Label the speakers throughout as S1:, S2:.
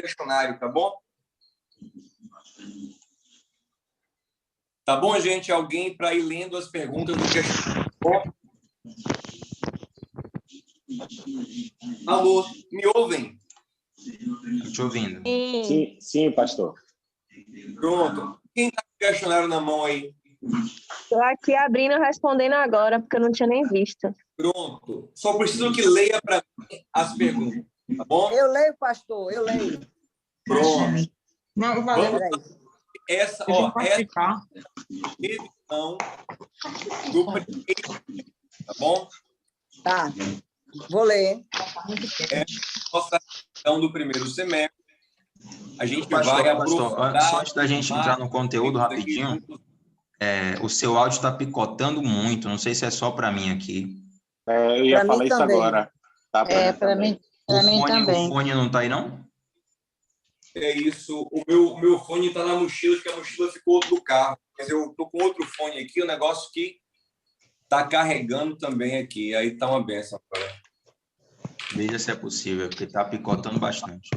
S1: questionário, tá bom? Tá bom, gente? Alguém para ir lendo as perguntas do questionário? Alô, me ouvem?
S2: Estou te ouvindo.
S3: Sim, pastor.
S1: Pronto. Quem está com o questionário na mão aí?
S4: Estou aqui abrindo e respondendo agora, porque eu não tinha nem visto.
S1: Pronto. Só preciso que leia para mim as perguntas, tá bom?
S5: Eu leio, pastor, eu leio.
S1: Pronto.
S6: Não, valeu.
S5: Peraí.
S1: Essa revisão do primeiro, tá bom?
S5: Tá, vou ler.
S1: É nossa revisão do primeiro semestre. A gente
S2: Pastor,
S1: vai
S2: só antes da gente entrar no conteúdo rapidinho, o seu áudio está picotando muito, não sei se é só para mim aqui.
S3: Eu ia falar isso
S5: também.
S3: agora. Tá,
S6: Para mim também.
S2: O fone não está aí, não?
S1: É isso. O meu fone está na mochila, porque a mochila ficou do carro. Mas eu estou com outro fone aqui, o negócio que está carregando também aqui. Aí está uma benção agora.
S2: Veja se é possível, porque está picotando bastante.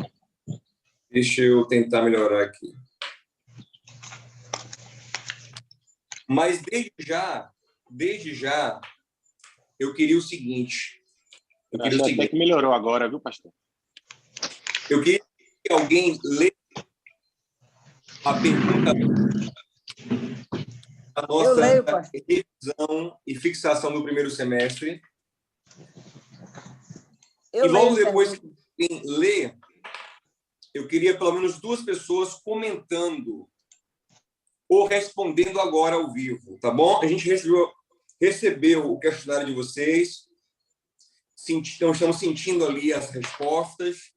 S1: Deixa eu tentar melhorar aqui. Mas desde já, eu queria o seguinte.
S3: Até que melhorou agora, viu, pastor?
S1: Eu queria que alguém lesse a pergunta da nossa revisão e fixação do primeiro semestre. E logo depois que alguém lê, eu queria pelo menos 2 pessoas comentando ou respondendo agora ao vivo, tá bom? A gente recebeu o questionário de vocês, então estamos sentindo ali as respostas,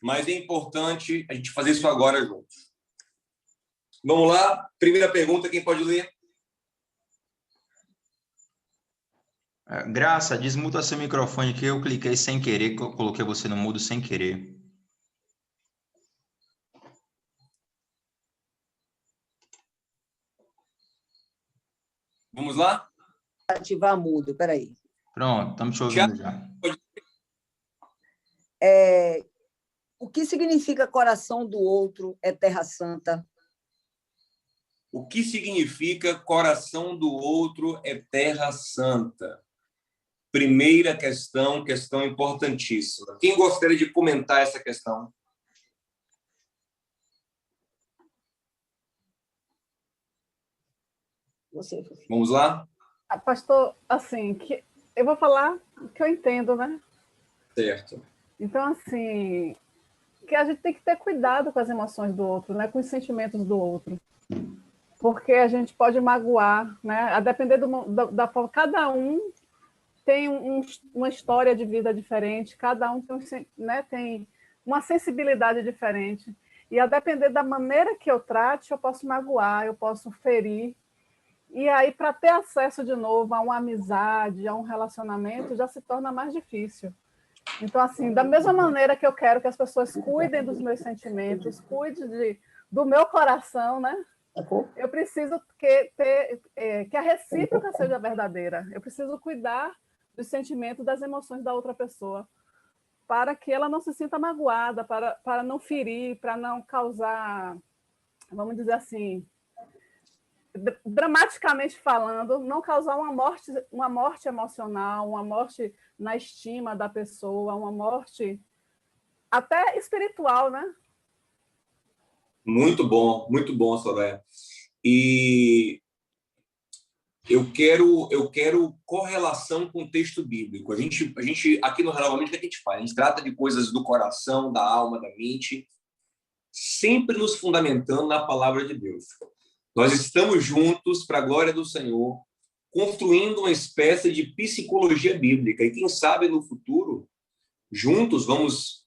S1: mas é importante a gente fazer isso agora juntos. Vamos lá? Primeira pergunta, quem pode ler?
S2: Graça, desmuta seu microfone que eu cliquei sem querer, que eu coloquei você no mudo sem querer.
S1: Vamos lá?
S5: Ativar mudo, peraí.
S2: Pronto, estamos te ouvindo já.
S5: O que significa coração do outro é terra santa?
S1: O que significa coração do outro é terra santa? Primeira questão importantíssima. Quem gostaria de comentar essa questão?
S5: Você.
S1: Vamos lá?
S7: Pastor, assim, eu vou falar o que eu entendo, né?
S1: Certo.
S7: Então, assim, que a gente tem que ter cuidado com as emoções do outro, né? Com os sentimentos do outro. Porque a gente pode magoar, né? A depender da forma. Cada um tem uma história de vida diferente, cada um tem uma sensibilidade diferente. E a depender da maneira que eu trate, eu posso magoar, eu posso ferir. E aí, para ter acesso de novo a uma amizade, a um relacionamento, já se torna mais difícil. Então, assim, da mesma maneira que eu quero que as pessoas cuidem dos meus sentimentos, cuidem do meu coração, né? Eu preciso que a recíproca seja verdadeira. Eu preciso cuidar dos sentimentos, das emoções da outra pessoa, para que ela não se sinta magoada, para não ferir, para não causar, vamos dizer assim, dramaticamente falando, não causar uma morte emocional, uma morte na estima da pessoa, uma morte até espiritual, né?
S1: Muito bom, Soraya. E eu quero correlação com o texto bíblico. A gente aqui no Renovamento, o que a gente faz? A gente trata de coisas do coração, da alma, da mente, sempre nos fundamentando na palavra de Deus. Nós estamos juntos, para a glória do Senhor, construindo uma espécie de psicologia bíblica. E quem sabe no futuro, juntos, vamos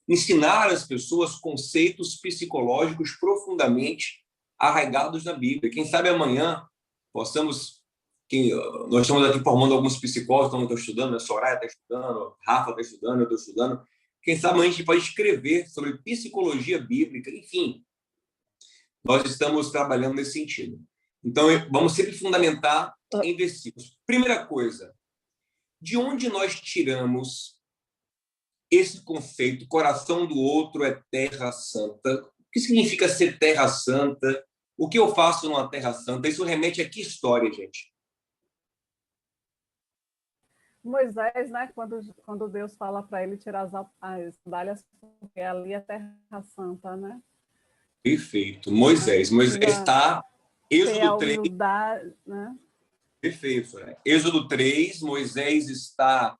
S1: ensinar às pessoas conceitos psicológicos profundamente arraigados na Bíblia. Quem sabe amanhã nós estamos aqui formando alguns psicólogos, então eu estou estudando, a Soraya está estudando, a Rafa está estudando, eu estou estudando. Quem sabe amanhã a gente pode escrever sobre psicologia bíblica, enfim. Nós estamos trabalhando nesse sentido. Então, vamos sempre fundamentar em versículos. Primeira coisa, de onde nós tiramos esse conceito, coração do outro é terra santa. O que significa ser terra santa? O que eu faço numa terra santa? Isso remete a que história, gente?
S7: Moisés, né, quando Deus fala para ele tirar as sandálias, porque ali é terra santa, né?
S1: Perfeito. Moisés está... Êxodo 3...
S7: humildade, né?
S1: Perfeito. Né? Êxodo 3, Moisés está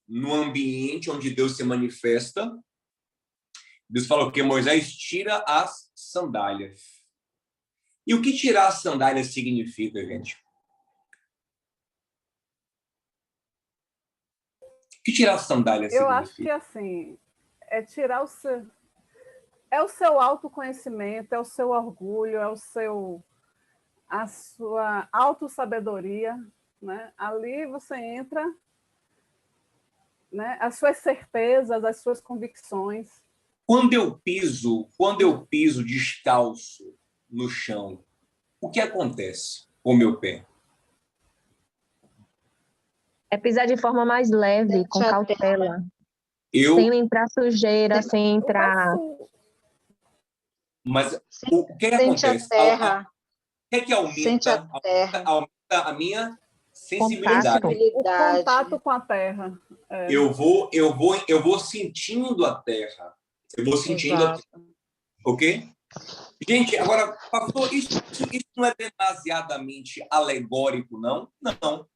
S1: no ambiente onde Deus se manifesta. Deus fala que Moisés tira as sandálias. E o que tirar as sandálias significa, gente? O que tirar as sandálias significa?
S7: Eu acho que, assim, é tirar o seu... É o seu autoconhecimento, é o seu orgulho, é a sua autossabedoria, né? Ali você entra, né? As suas certezas, as suas convicções.
S1: Quando eu piso descalço no chão, o que acontece com o meu pé?
S4: É pisar de forma mais leve, com cautela. Sem entrar sujeira, sem entrar...
S1: Mas o que acontece?
S6: A terra.
S1: O que aumenta? Aumenta a minha sensibilidade.
S7: O contato com a terra. É.
S1: Eu vou sentindo a terra. Eu vou sentindo a terra. Ok? Gente, agora, pastor, isso não é demasiadamente alegórico, não? Não.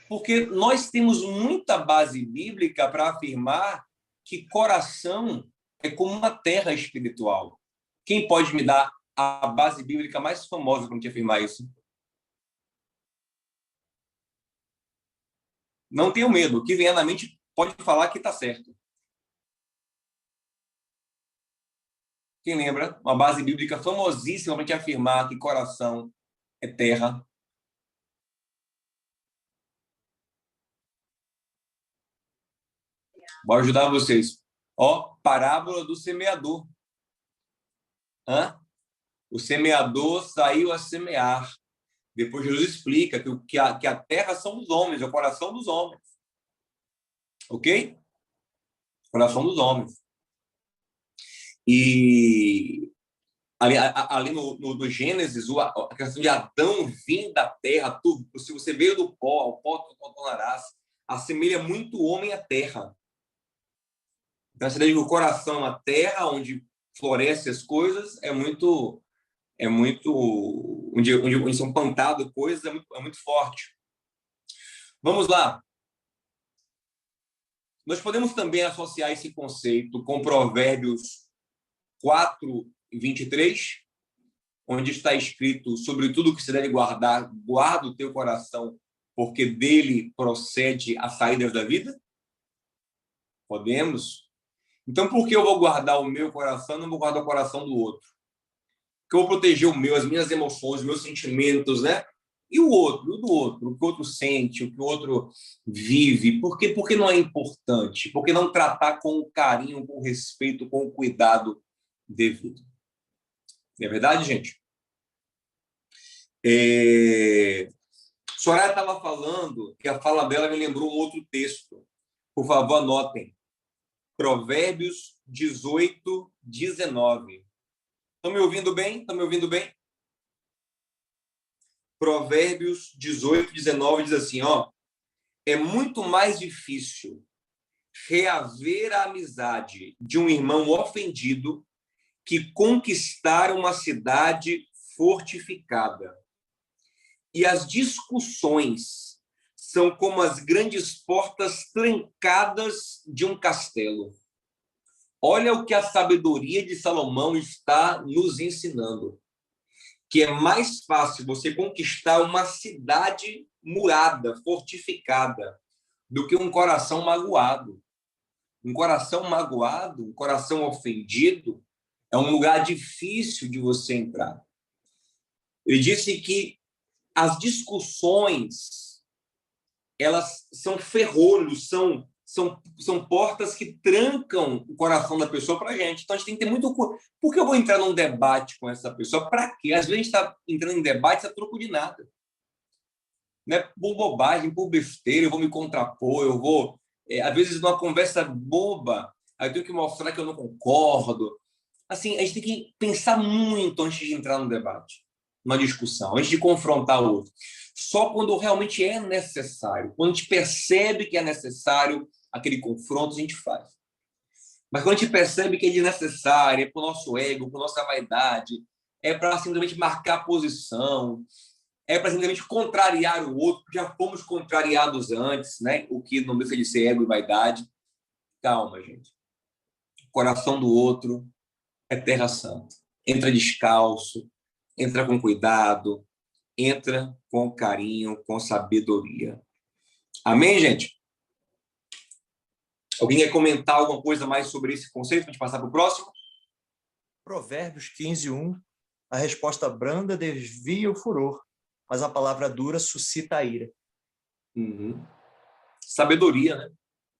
S1: Porque nós temos muita base bíblica para afirmar que coração é como uma terra espiritual. Quem pode me dar a base bíblica mais famosa para te afirmar isso? Não tenho medo. O que vier na mente pode falar que está certo. Quem lembra? Uma base bíblica famosíssima para te afirmar que coração é terra. Vou ajudar vocês. Parábola do semeador. O semeador saiu a semear. Depois Jesus explica que a terra são os homens, é o coração dos homens. Ok? Coração dos homens. E ali no Gênesis, a questão de Adão vir da terra, se você veio do pó, ao pó tu tornarás, assemelha muito o homem à terra. Então, você diz que o coração é uma terra onde florescem as coisas, onde são plantadas coisas, é muito forte. Vamos lá. Nós podemos também associar esse conceito com Provérbios 4:23, onde está escrito sobre tudo que se deve guardar, guarda o teu coração, porque dele procede as saídas da vida? Podemos. Então, por que eu vou guardar o meu coração e não vou guardar o coração do outro? Porque eu vou proteger o meu, as minhas emoções, os meus sentimentos, né? E o outro, o que o outro sente, o que o outro vive. Por que não é importante? Por que não tratar com o carinho, com o respeito, com o cuidado devido? Não é verdade, gente? Soraya estava falando que a fala dela me lembrou um outro texto. Por favor, anotem. Provérbios 18:19. Estão me ouvindo bem? Estão me ouvindo bem? Provérbios 18:19 diz assim, é muito mais difícil reaver a amizade de um irmão ofendido que conquistar uma cidade fortificada. E as discussões são como as grandes portas trancadas de um castelo. Olha o que a sabedoria de Salomão está nos ensinando. Que é mais fácil você conquistar uma cidade murada, fortificada, do que um coração magoado. Um coração magoado, um coração ofendido, é um lugar difícil de você entrar. Ele disse que as discussões, elas são ferrolhos, são portas que trancam o coração da pessoa para a gente. Então, a gente tem que ter muito... Por que eu vou entrar num debate com essa pessoa? Para quê? Às vezes, a gente está entrando em debate a troco de nada. Né? Por bobagem, por besteira, eu vou me contrapor, eu vou às vezes numa conversa boba, aí eu tenho que mostrar que eu não concordo. Assim, a gente tem que pensar muito antes de entrar no debate, numa discussão, antes de confrontar o outro. Só quando realmente é necessário, quando a gente percebe que é necessário aquele confronto, a gente faz. Mas quando a gente percebe que é desnecessário, é para o nosso ego, para a nossa vaidade, é para simplesmente marcar posição, é para simplesmente contrariar o outro, já fomos contrariados antes, né? O que não deixa de ser ego e vaidade. Calma, gente. O coração do outro é terra santa. Entra descalço, entra com cuidado, entra com carinho, com sabedoria. Amém, gente? Alguém quer comentar alguma coisa mais sobre esse conceito para a gente passar para o próximo?
S8: Provérbios 15:1. A resposta branda desvia o furor, mas a palavra dura suscita a ira.
S1: Uhum. Sabedoria, né?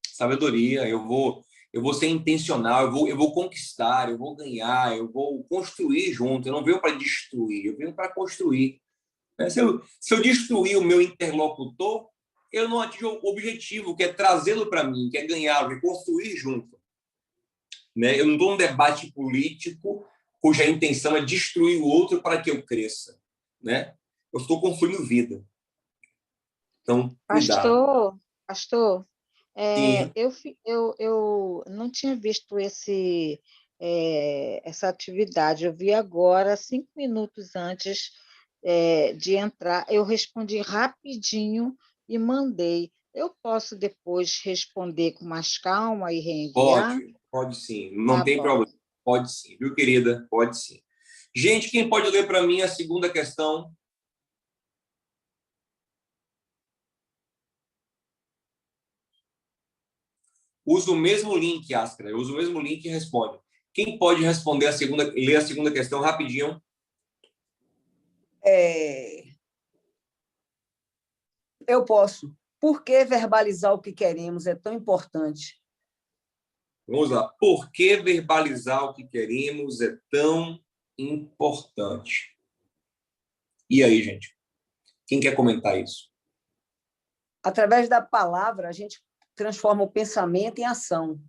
S1: Sabedoria. Eu vou ser intencional, eu vou conquistar, eu vou ganhar, eu vou construir junto. Eu não venho para destruir, eu venho para construir. Se eu destruir o meu interlocutor, eu não atingo o objetivo, que é trazê-lo para mim, que é ganhá-lo, que é construir junto. Né? Eu não estou num debate político cuja intenção é destruir o outro para que eu cresça. Né? Eu estou construindo vida. Então, cuidado.
S6: Pastor, eu não tinha visto essa atividade. Eu vi agora, 5 minutos antes de entrar. Eu respondi rapidinho e mandei. Eu posso depois responder com mais calma e reenviar?
S1: Pode sim. Não tem problema. Pode sim, viu, querida? Pode sim. Gente, quem pode ler para mim a segunda questão? Usa o mesmo link, Astra. Usa o mesmo link e responde. Quem pode responder ler a segunda questão rapidinho?
S5: Eu posso. Por que verbalizar o que queremos é tão importante?
S1: Vamos lá. Por que verbalizar o que queremos é tão importante? E aí, gente? Quem quer comentar isso?
S5: Através da palavra, a gente transforma o pensamento em ação.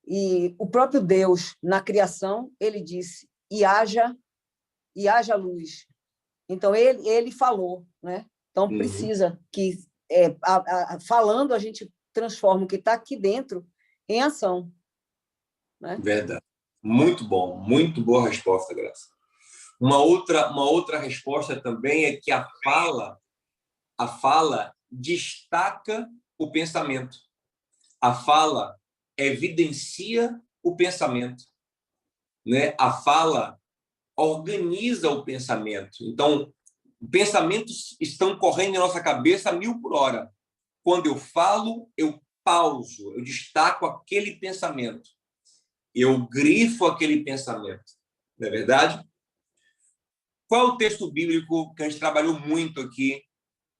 S5: E o próprio Deus, na criação, ele disse, e haja luz. Então, ele falou, né? Então, precisa que, falando, a gente transforma o que está aqui dentro em ação. Né?
S1: Verdade. Muito bom. Muito boa resposta, Graça. Uma outra resposta também é que a fala destaca o pensamento. A fala evidencia o pensamento. Né? A fala organiza o pensamento. Então, pensamentos estão correndo em nossa cabeça a 1000 por hora. Quando eu falo, eu pauso, eu destaco aquele pensamento. Eu grifo aquele pensamento. Não é verdade? Qual é o texto bíblico que a gente trabalhou muito aqui,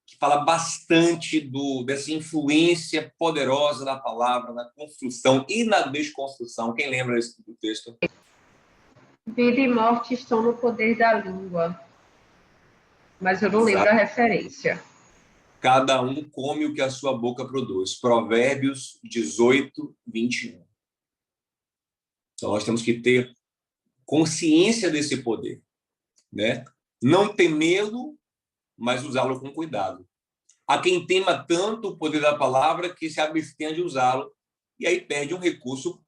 S1: que fala bastante dessa influência poderosa da palavra na construção e na desconstrução? Quem lembra do texto?
S9: Vida e morte estão no poder da língua. Mas eu não lembro a referência.
S1: Cada um come o que a sua boca produz. Provérbios 18, 21. Então, nós temos que ter consciência desse poder. Né? Não temê-lo, mas usá-lo com cuidado. Há quem tema tanto o poder da palavra que se abstenha de usá-lo e aí perde um recurso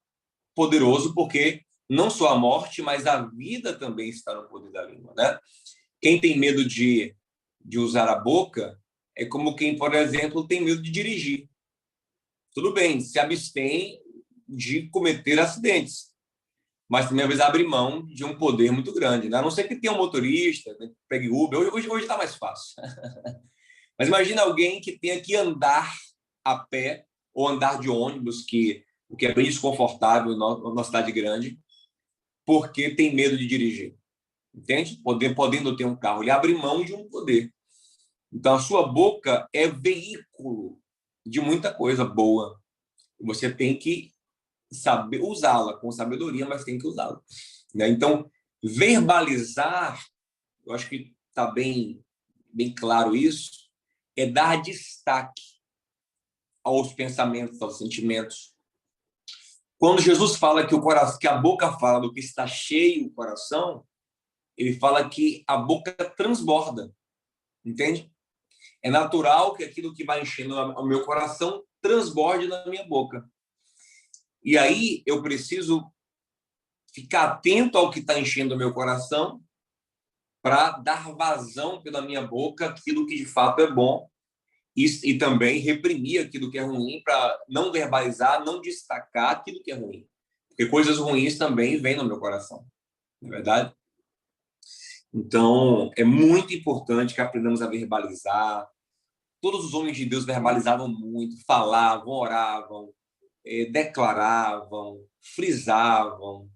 S1: poderoso, porque não só a morte, mas a vida também está no poder da língua. Né? Quem tem medo de usar a boca é como quem, por exemplo, tem medo de dirigir. Tudo bem, se abstém de cometer acidentes, mas também, às vezes, abre mão de um poder muito grande. Né? A não ser que tenha um motorista, que pegue Uber. Hoje está mais fácil. Mas imagina alguém que tenha que andar a pé ou andar de ônibus, o que é bem desconfortável numa cidade grande, porque tem medo de dirigir. Entende? Podendo ter um carro. Ele abre mão de um poder. Então, a sua boca é veículo de muita coisa boa. Você tem que saber usá-la com sabedoria, mas tem que usá-la. Né? Então, verbalizar, eu acho que está bem claro isso, é dar destaque. aos pensamentos, aos sentimentos. Quando Jesus fala que o coração, que a boca fala do que está cheio o coração, ele fala que a boca transborda, entende? É natural que aquilo que vai enchendo o meu coração transborde na minha boca. E aí eu preciso ficar atento ao que está enchendo o meu coração para dar vazão pela minha boca aquilo que de fato é bom e também reprimir aquilo que é ruim para não verbalizar, não destacar aquilo que é ruim. Porque coisas ruins também vêm no meu coração, não é verdade? Então, é muito importante que aprendamos a verbalizar. Todos os homens de Deus verbalizavam muito, falavam, oravam, declaravam, frisavam.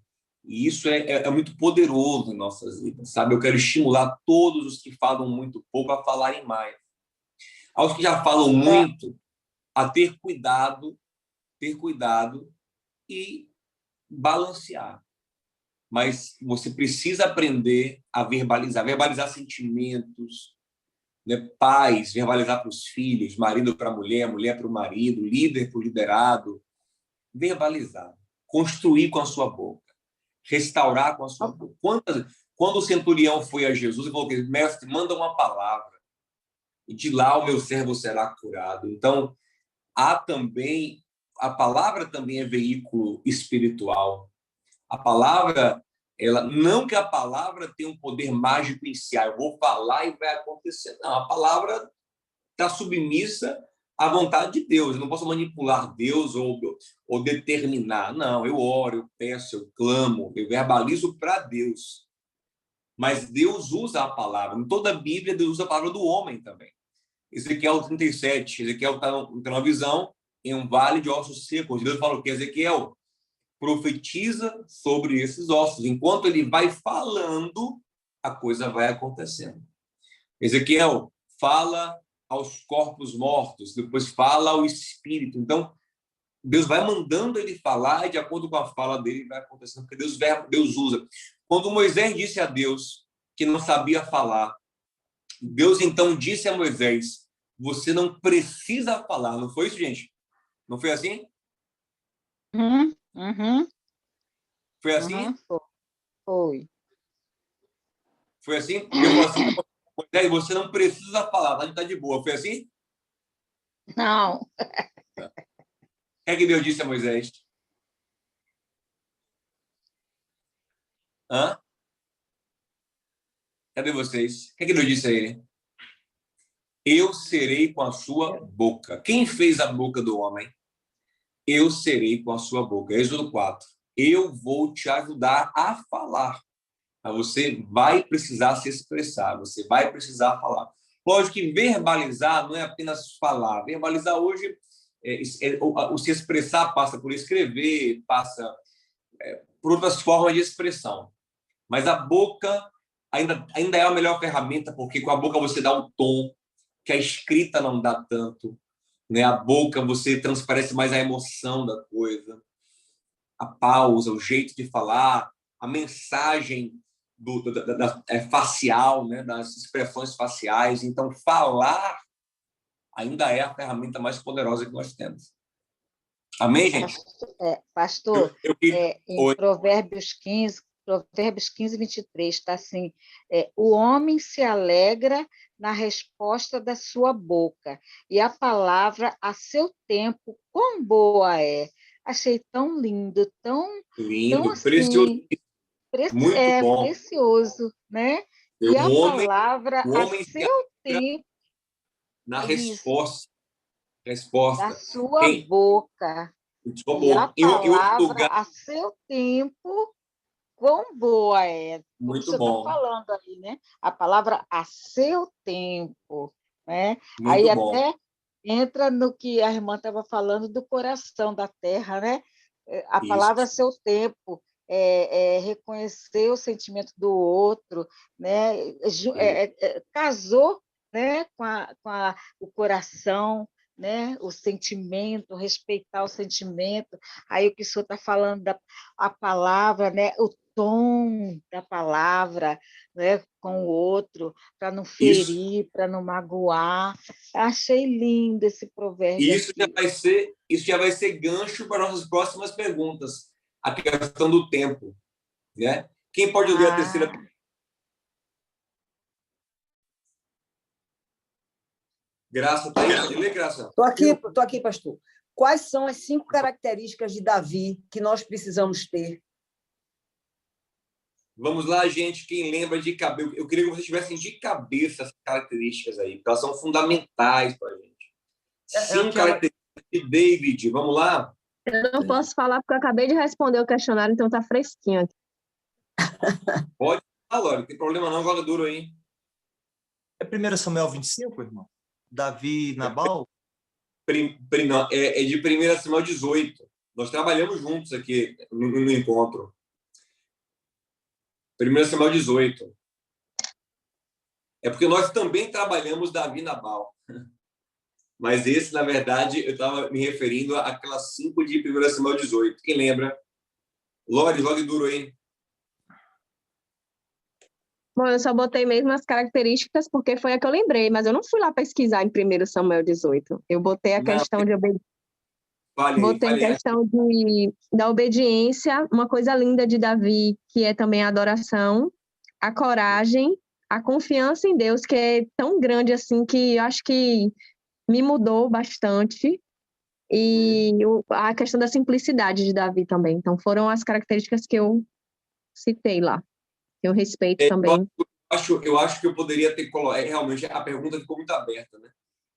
S1: E isso é muito poderoso em nossas vidas, sabe? Eu quero estimular todos os que falam muito pouco a falarem mais. Aos que já falam muito, a ter cuidado e balancear. Mas você precisa aprender a verbalizar sentimentos, né? Pais, verbalizar para os filhos, marido para a mulher para o marido, líder para o liderado. Verbalizar, construir com a sua boca, restaurar com a sua boca. Quando o centurião foi a Jesus e falou: mestre, manda uma palavra, e de lá o meu servo será curado. Então, a palavra também é veículo espiritual. A palavra, não que a palavra tenha um poder mágico em si, eu vou falar e vai acontecer. Não, a palavra está submissa à vontade de Deus. Eu não posso manipular Deus ou determinar. Não, eu oro, eu peço, eu clamo, eu verbalizo para Deus. Mas Deus usa a palavra. Em toda a Bíblia, Deus usa a palavra do homem também. Ezequiel 37, Ezequiel está numa visão em um vale de ossos secos. Deus fala o que? Ezequiel profetiza sobre esses ossos. Enquanto ele vai falando, a coisa vai acontecendo. Ezequiel fala aos corpos mortos, depois fala ao espírito. Então, Deus vai mandando ele falar e de acordo com a fala dele vai acontecendo, porque Deus usa. Quando Moisés disse a Deus que não sabia falar, Deus então disse a Moisés: você não precisa falar. Não foi isso, gente? Não foi assim? Foi assim?
S6: Foi.
S1: Foi assim? Deus falou assim: Moisés, você não precisa falar, a gente está de boa. Foi assim?
S6: Não.
S1: O que é que Deus disse a Moisés? Hã? Cadê vocês? O que é que Deus disse a ele? Eu serei com a sua boca. Quem fez a boca do homem? Eu serei com a sua boca. Êxodo 4. Eu vou te ajudar a falar. Mas você vai precisar se expressar, você vai precisar falar. Lógico que verbalizar não é apenas falar. Verbalizar hoje, o se expressar passa por escrever, passa por outras formas de expressão. Mas a boca ainda é a melhor ferramenta, porque com a boca você dá o tom, que a escrita não dá tanto. Né? A boca você transparece mais a emoção da coisa, a pausa, o jeito de falar, a mensagem facial, né? Das expressões faciais. Então, falar ainda é a ferramenta mais poderosa que nós temos. Amém, gente?
S6: Pastor, em Provérbios 15, 23, está assim: o homem se alegra na resposta da sua boca, e a palavra a seu tempo, quão boa é. Achei tão lindo, tão assim,
S1: precioso. Muito bom.
S6: Precioso, né? E a palavra a seu tempo.
S1: Na resposta.
S6: Da sua boca. E a palavra a seu tempo, quão boa é.
S1: Muito
S6: você
S1: bom.
S6: Está falando aí, né? A palavra a seu tempo, né?
S1: Muito
S6: aí
S1: bom.
S6: Até entra no que a irmã estava falando do coração da terra, né? A palavra a seu tempo, reconhecer o sentimento do outro, né? Casou, né? com o coração, né? O sentimento, respeitar o sentimento. Aí o que o senhor está falando a palavra, né? O tom da palavra, né? Com o outro, para não ferir, para não magoar. Achei lindo esse provérbio.
S1: E isso já vai ser gancho para nossas próximas perguntas. A questão do tempo, né? Quem pode ler a terceira? Graça, tá aí? Lê, Graça.
S5: Tô aqui, pastor. Quais são as 5 características de Davi que nós precisamos ter?
S1: Vamos lá, gente. Quem lembra de cabeça? Eu queria que vocês tivessem de cabeça essas características aí, porque elas são fundamentais para a gente. 5 características de David. Vamos lá?
S4: Eu não posso falar porque eu acabei de responder o questionário, então tá fresquinho aqui.
S1: Pode falar, Lore. Não tem problema não, joga duro aí.
S8: É 1 Samuel 25, irmão? Davi e Nabal?
S1: É de 1 Samuel 18. Nós trabalhamos juntos aqui no encontro. 1 Samuel 18. É porque nós também trabalhamos Davi e Nabal. Mas esse, na verdade, eu estava me referindo àquelas 5 de 1 Samuel 18. Quem lembra? Lore, jogue duro aí.
S4: Bom, eu só botei mesmo as características porque foi a que eu lembrei, mas eu não fui lá pesquisar em 1 Samuel 18. Eu botei a questão de obediência. Botei a questão da obediência, uma coisa linda de Davi, que é também a adoração, a coragem, a confiança em Deus, que é tão grande assim que eu acho que me mudou bastante, e a questão da simplicidade de Davi também. Então, foram as características que eu citei lá. Eu respeito também.
S1: Eu acho que eu poderia ter colocado... Realmente, a pergunta ficou muito aberta, né?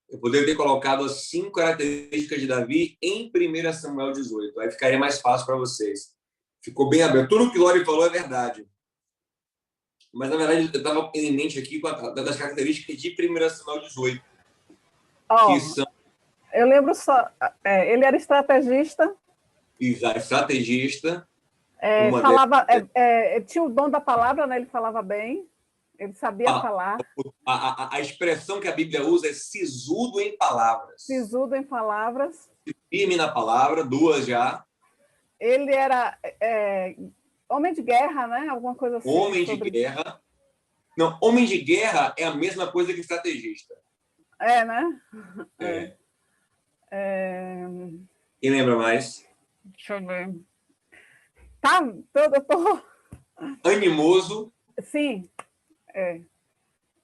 S1: Eu poderia ter colocado as 5 características de Davi em 1 Samuel 18. Aí ficaria mais fácil para vocês. Ficou bem aberto. Tudo o que o Lore falou é verdade. Mas, na verdade, eu estava em mente aqui das características de 1 Samuel 18. Que são...
S7: Eu lembro só... ele era estrategista.
S1: Estrategista.
S7: Tinha o dom da palavra, né? Ele falava bem. Ele sabia falar.
S1: A expressão que a Bíblia usa é sisudo em palavras.
S7: Sisudo em palavras.
S1: Firme na palavra, 2 já.
S7: Ele era homem de guerra, né? Alguma coisa assim.
S1: Homem de guerra. Não, homem de guerra é a mesma coisa que estrategista.
S7: É, né?
S1: Quem lembra mais?
S7: Deixa eu ver. Eu tô...
S1: Animoso.
S7: Sim.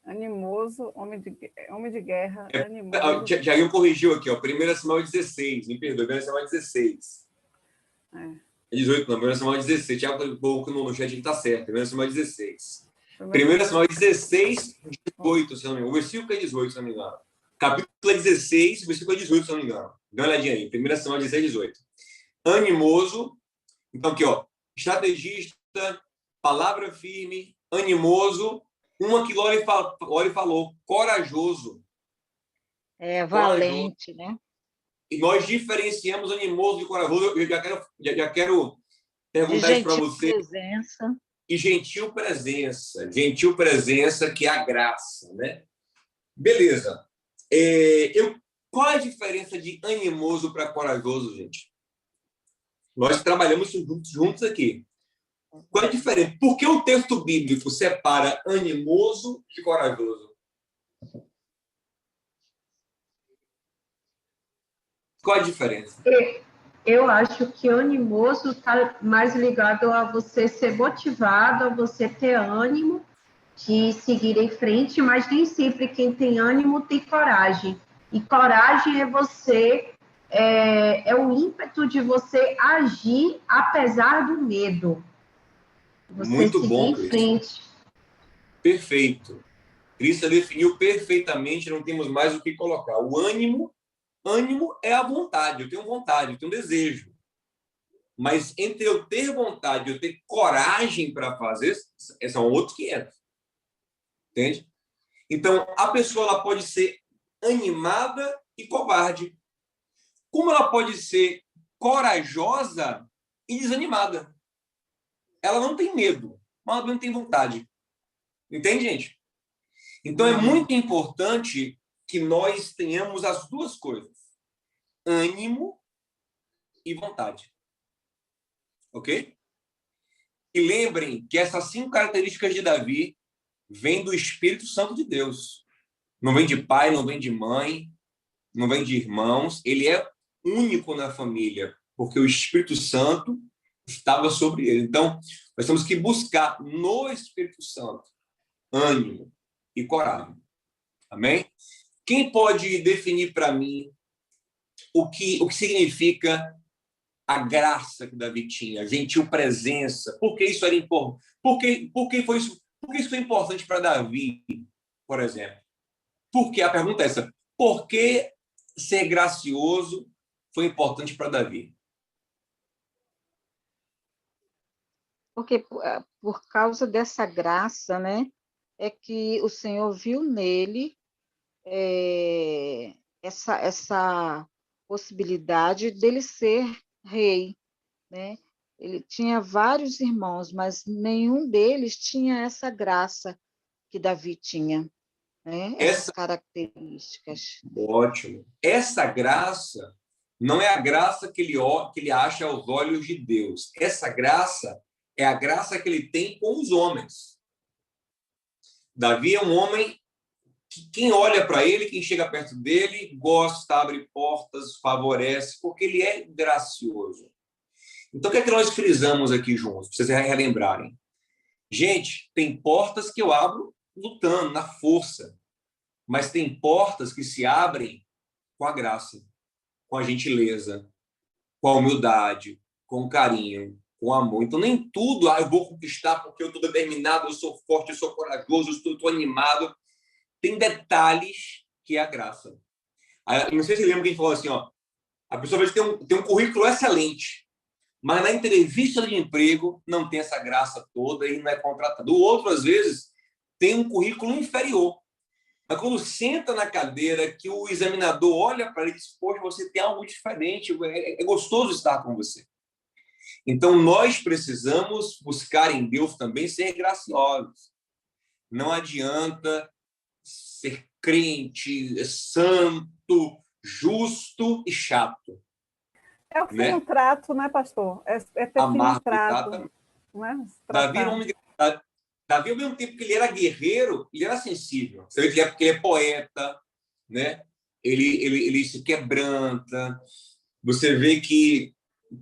S7: Animoso, homem de guerra, animoso.
S1: Jair corrigiu aqui, ó. 1 Samuel 16, me perdoe, 1 Samuel 16. 18 não, 1 Samuel 16. Tiago colocou no chat que tá certo, 1 Samuel 16. 1 Samuel 16, 18, se não me engano. O versículo é 18, se não me engano. Capítulo 16, versículo 18, se não me engano. Dá uma olhadinha aí, 1 Samuel 16, 18. Animoso, então aqui, ó. Estrategista, palavra firme, animoso. Uma que Lore falou, corajoso.
S6: Valente, né?
S1: E nós diferenciamos animoso de corajoso. Eu já quero perguntar isso para você.
S6: Presença.
S1: E gentil presença. Gentil presença, que é a graça, né? Beleza. Qual a diferença de animoso para corajoso, gente? Nós trabalhamos juntos aqui. Qual é a diferença? Por que o texto bíblico separa animoso de corajoso? Qual a diferença?
S9: Eu acho que animoso está mais ligado a você ser motivado, a você ter ânimo de seguir em frente, mas nem sempre quem tem ânimo tem coragem. E coragem é você... É o ímpeto de você agir apesar do medo. Você
S1: muito
S9: seguir
S1: bom,
S9: em frente.
S1: Perfeito. Crista definiu perfeitamente, não temos mais o que colocar. O ânimo é a vontade. Eu tenho vontade, eu tenho desejo. Mas entre eu ter vontade e eu ter coragem para fazer, são outros 500. Entende? Então, a pessoa ela pode ser animada e covarde. Como ela pode ser corajosa e desanimada? Ela não tem medo, mas ela não tem vontade. Entende, gente? Então, é muito importante que nós tenhamos as duas coisas. ânimo e vontade. Ok? E lembrem que essas 5 características de Davi vêm do Espírito Santo de Deus. Não vem de pai, não vem de mãe, não vem de irmãos. Ele é único na família, porque o Espírito Santo estava sobre ele. Então, nós temos que buscar no Espírito Santo ânimo e coragem. Amém? Quem pode definir para mim o que significa a graça que Davi tinha, gentil presença? Por que isso era importante? Por que isso foi importante para Davi, por exemplo? Porque a pergunta é essa: por que ser gracioso foi importante para Davi?
S6: Porque por causa dessa graça, né, é que o Senhor viu nele essa possibilidade dele ser rei, né? Ele tinha vários irmãos, mas nenhum deles tinha essa graça que Davi tinha, né? Essas características.
S1: Ótimo. Essa graça não é a graça que ele acha aos olhos de Deus. Essa graça é a graça que ele tem com os homens. Davi é um homem que quem olha para ele, quem chega perto dele, gosta, abre portas, favorece, porque ele é gracioso. Então, o que é que nós frisamos aqui juntos, para vocês relembrarem? Gente, tem portas que eu abro lutando, na força, mas tem portas que se abrem com a graça, com a gentileza, com a humildade, com o carinho, com o amor. Então, nem tudo eu vou conquistar porque eu estou determinado, eu sou forte, eu sou corajoso, eu estou animado. Tem detalhes que é a graça. Não sei se você lembra que a gente falou assim, ó, a pessoa às vezes tem um currículo excelente, mas na entrevista de emprego não tem essa graça toda e não é contratado. O outro, às vezes, tem um currículo inferior. Mas quando senta na cadeira, que o examinador olha para ele e diz: poxa, você tem algo diferente, é gostoso estar com você. Então, nós precisamos buscar em Deus também ser graciosos. Não adianta ser crente, santo, justo e chato.
S7: É o fino trato, né, pastor? É ter fino trato. Né?
S1: Davi, ao mesmo tempo que ele era guerreiro, ele era sensível. Você vê que ele é poeta, né? Ele se quebranta. Você vê que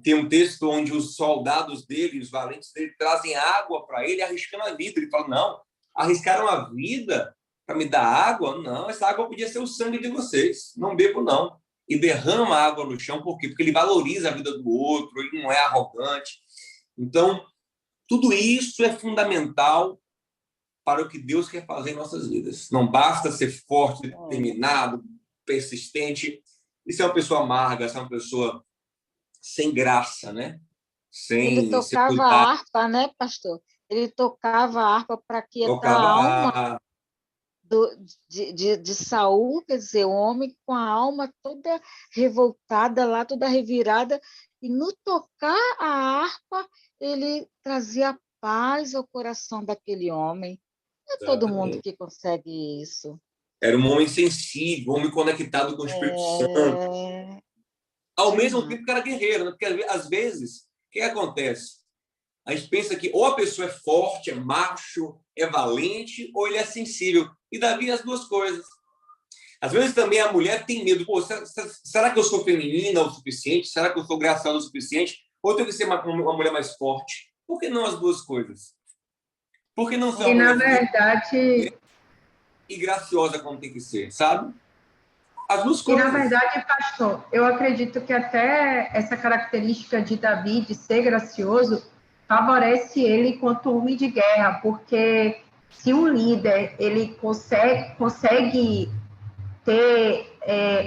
S1: tem um texto onde os soldados dele, os valentes dele, trazem água para ele, arriscando a vida. Ele fala: não, arriscaram a vida para me dar água? Não, essa água podia ser o sangue de vocês. Não bebo, não. E derrama água no chão. Por quê? Porque ele valoriza a vida do outro, ele não é arrogante. Então, tudo isso é fundamental para o que Deus quer fazer em nossas vidas. Não basta ser forte, determinado, persistente. Isso é uma pessoa amarga, isso é uma pessoa sem graça, né?
S6: Ele tocava a harpa, né, pastor? Ele tocava a harpa para quietar a alma de Saul, quer dizer, o homem com a alma toda revoltada lá, toda revirada, e no tocar a harpa, ele trazia paz ao coração daquele homem. Não é todo mundo que consegue isso.
S1: Era um homem sensível, um homem conectado com o Espírito Santo. Ao mesmo tempo que era guerreiro, né? Porque às vezes, o que acontece? A gente pensa que ou a pessoa é forte, é macho, é valente, ou ele é sensível. E Davi é as duas coisas. Às vezes também a mulher tem medo. Pô, será que eu sou feminina o suficiente? Será que eu sou graciosa o suficiente? Ou eu tenho que ser uma mulher mais forte? Por que não as duas coisas? Por que não ser uma mulher
S9: verdade...
S1: e graciosa como tem que ser, sabe? As duas coisas.
S9: E, na verdade, pastor, eu acredito que até essa característica de Davi, de ser gracioso, favorece ele enquanto homem de guerra, porque se um líder ele consegue ter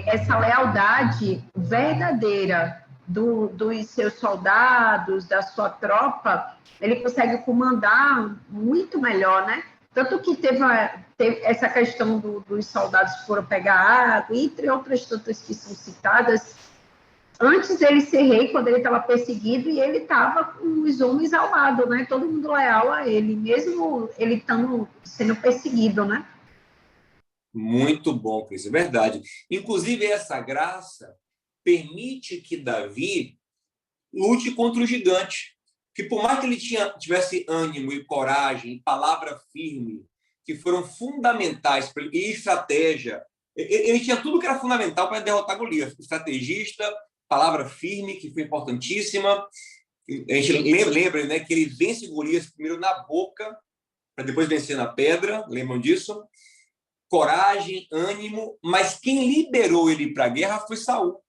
S9: essa lealdade verdadeira dos seus soldados, da sua tropa, ele consegue comandar muito melhor, né? Tanto que teve essa questão dos soldados que foram pegar água, entre outras tantas que são citadas, antes dele ser rei, quando ele estava perseguido, e ele estava com os homens ao lado, né? Todo mundo leal a ele, mesmo ele estando sendo perseguido, né?
S1: Muito bom, Cris, é verdade. Inclusive, essa graça permite que Davi lute contra o gigante. Que por mais que ele tivesse ânimo e coragem, e palavra firme, que foram fundamentais para ele, e estratégia, ele tinha tudo que era fundamental para derrotar Golias. Estrategista, palavra firme, que foi importantíssima. A gente lembra, né, que ele vence Golias primeiro na boca, para depois vencer na pedra, lembram disso? Coragem, ânimo, mas quem liberou ele para a guerra foi Saul.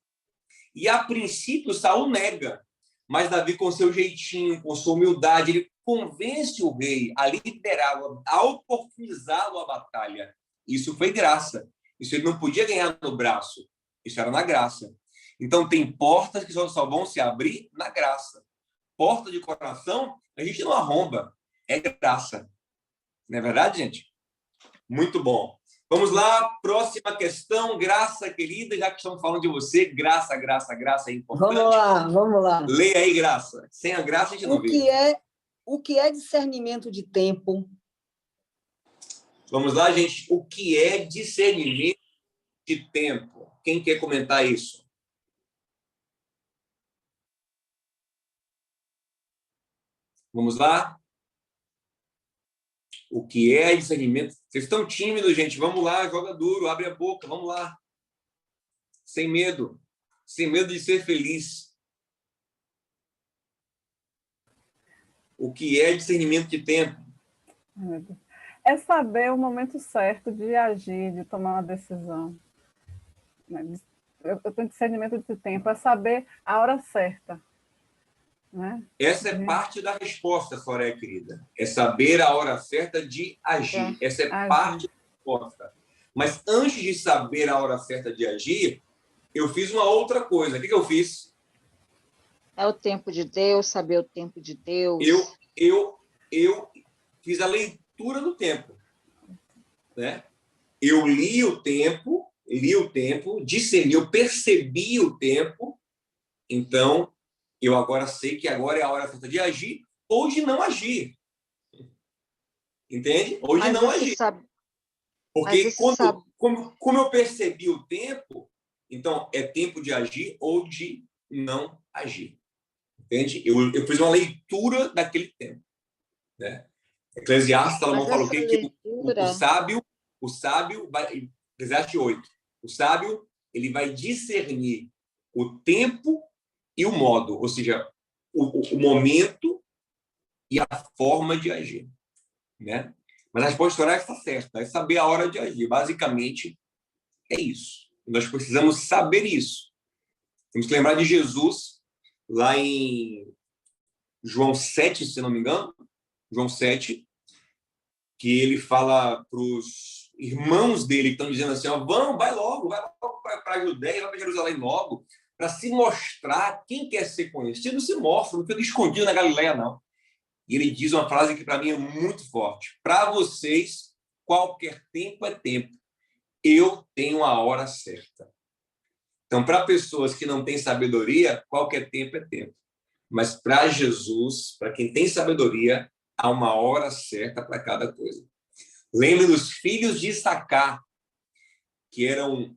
S1: E, a princípio, Saul nega. Mas Davi, com seu jeitinho, com sua humildade, ele convence o rei a liberá-lo, a oportunizá-lo à batalha. Isso foi graça. Isso ele não podia ganhar no braço. Isso era na graça. Então, tem portas que só vão se abrir na graça. Porta de coração, a gente não arromba. É graça. Não é verdade, gente? Muito bom. Vamos lá, próxima questão. Graça, querida, já que estamos falando de você, graça é importante.
S5: Vamos lá.
S1: Leia aí, Graça. Sem a graça, a gente não vê.
S5: O que é discernimento de tempo?
S1: Vamos lá, gente. O que é discernimento de tempo? Quem quer comentar isso? Vamos lá? O que é discernimento? Vocês estão tímidos, gente. Vamos lá, joga duro, abre a boca, vamos lá. Sem medo. Sem medo de ser feliz. O que é discernimento de tempo?
S7: É saber o momento certo de agir, de tomar uma decisão. Eu tenho discernimento de tempo, é saber a hora certa. Né?
S1: Essa é parte da resposta, Soraya, querida. É saber a hora certa de agir. Essa é parte da resposta. Mas antes de saber a hora certa de agir, eu fiz uma outra coisa. O que eu fiz?
S6: É o tempo de Deus, saber o tempo de Deus.
S1: Eu fiz a leitura do tempo. Né? Eu li o tempo, discerni, eu percebi o tempo, então eu agora sei que agora é a hora certa de agir ou de não agir. Entende? Ou de não agir. Porque como eu percebi o tempo, então é tempo de agir ou de não agir. Entende? Eu fiz uma leitura daquele tempo. Né? Eclesiastes, Salomão falou o quê? Que o sábio vai... Eclesiastes 8. O sábio, ele vai discernir o tempo e o modo, ou seja, o momento e a forma de agir, né? Mas a resposta oral está certa, é saber a hora de agir. Basicamente, é isso. Nós precisamos saber isso. Temos que lembrar de Jesus, lá em João 7, se não me engano, João 7, que ele fala para os irmãos dele que estão dizendo assim, ó, vai logo para a Judéia, vai para Jerusalém logo, para se mostrar. Quem quer ser conhecido se mostra, não fica escondido na Galileia, não. E ele diz uma frase que para mim é muito forte. Para vocês, qualquer tempo é tempo. Eu tenho a hora certa. Então, para pessoas que não têm sabedoria, qualquer tempo é tempo. Mas para Jesus, para quem tem sabedoria, há uma hora certa para cada coisa. Lembre dos filhos de Issacar, que eram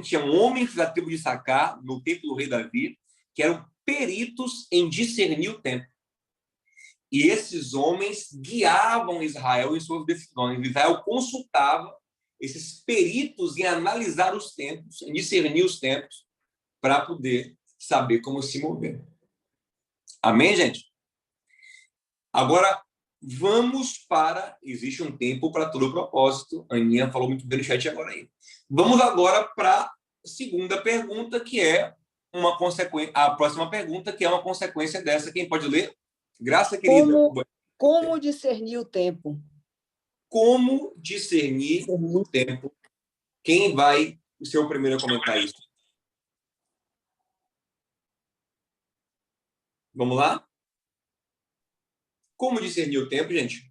S1: tinha homens da tribo de Issacar, no tempo do rei Davi, que eram peritos em discernir o tempo. E esses homens guiavam Israel em suas decisões. Israel consultava esses peritos em analisar os tempos, em discernir os tempos, para poder saber como se mover. Amém, gente? Agora, vamos para... Existe um tempo para todo propósito. A Aninha falou muito bem no chat agora aí. Vamos agora para a segunda pergunta, que é uma consequência... A próxima pergunta, que é uma consequência dessa. Quem pode ler? Graça, querida.
S5: Como discernir o tempo?
S1: Como discernir o tempo? Quem vai ser o primeiro a comentar isso? Vamos lá? Como discernir o tempo, gente?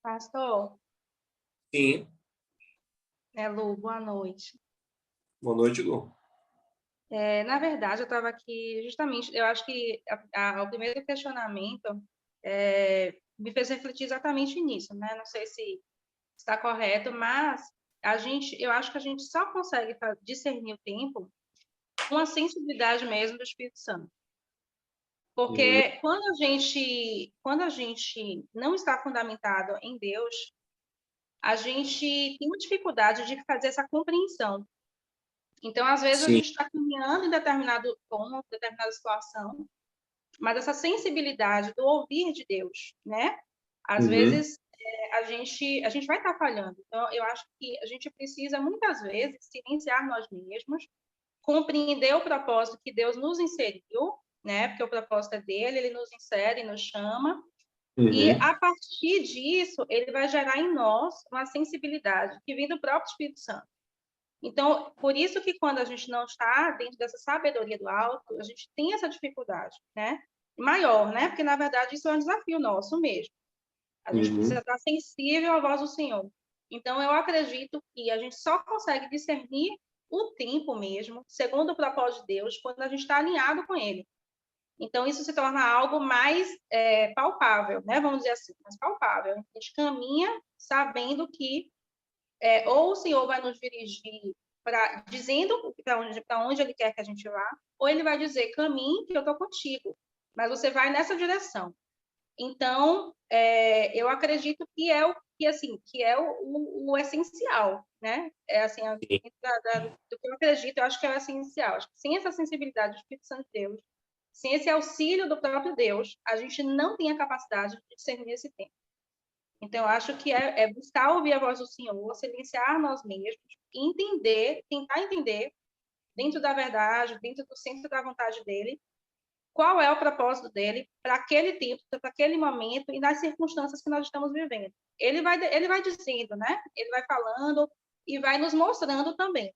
S10: Pastor?
S1: Sim.
S10: É, Lu, boa noite.
S1: Boa noite, Lu.
S10: Na verdade, eu estava aqui justamente, eu acho que o primeiro questionamento me fez refletir exatamente nisso, né? Não sei se está correto, mas eu acho que a gente só consegue discernir o tempo uma sensibilidade mesmo do Espírito Santo. Porque quando a gente não está fundamentado em Deus, a gente tem uma dificuldade de fazer essa compreensão. Então, às vezes, a gente está caminhando em determinado ponto, determinada situação, mas essa sensibilidade do ouvir de Deus, né? Às vezes, a gente vai estar falhando. Então, eu acho que a gente precisa, muitas vezes, silenciar nós mesmos, compreender o propósito que Deus nos inseriu, né? Porque o propósito é dele, ele nos insere, nos chama, e a partir disso, ele vai gerar em nós uma sensibilidade que vem do próprio Espírito Santo. Então, por isso que quando a gente não está dentro dessa sabedoria do alto, a gente tem essa dificuldade, né? Maior, né? Porque, na verdade, isso é um desafio nosso mesmo. A gente precisa estar sensível à voz do Senhor. Então, eu acredito que a gente só consegue discernir o tempo mesmo, segundo o propósito de Deus, quando a gente está alinhado com Ele. Então, isso se torna algo mais palpável, né? Vamos dizer assim, mais palpável. A gente caminha sabendo que ou o Senhor vai nos dirigir dizendo para onde Ele quer que a gente vá, ou Ele vai dizer, caminhe que eu estou contigo, mas você vai nessa direção. Então, eu acredito que é o essencial, né? Assim, do que eu acredito, eu acho que é o essencial. Acho que sem essa sensibilidade do Espírito Santo de Deus, sem esse auxílio do próprio Deus, a gente não tem a capacidade de discernir esse tempo. Então, eu acho que é buscar ouvir a voz do Senhor, silenciar nós mesmos, tentar entender, dentro da verdade, dentro do centro da vontade dele, qual é o propósito dele para aquele tempo, para aquele momento e nas circunstâncias que nós estamos vivendo. Ele vai dizendo, né? Ele vai falando e vai nos mostrando também,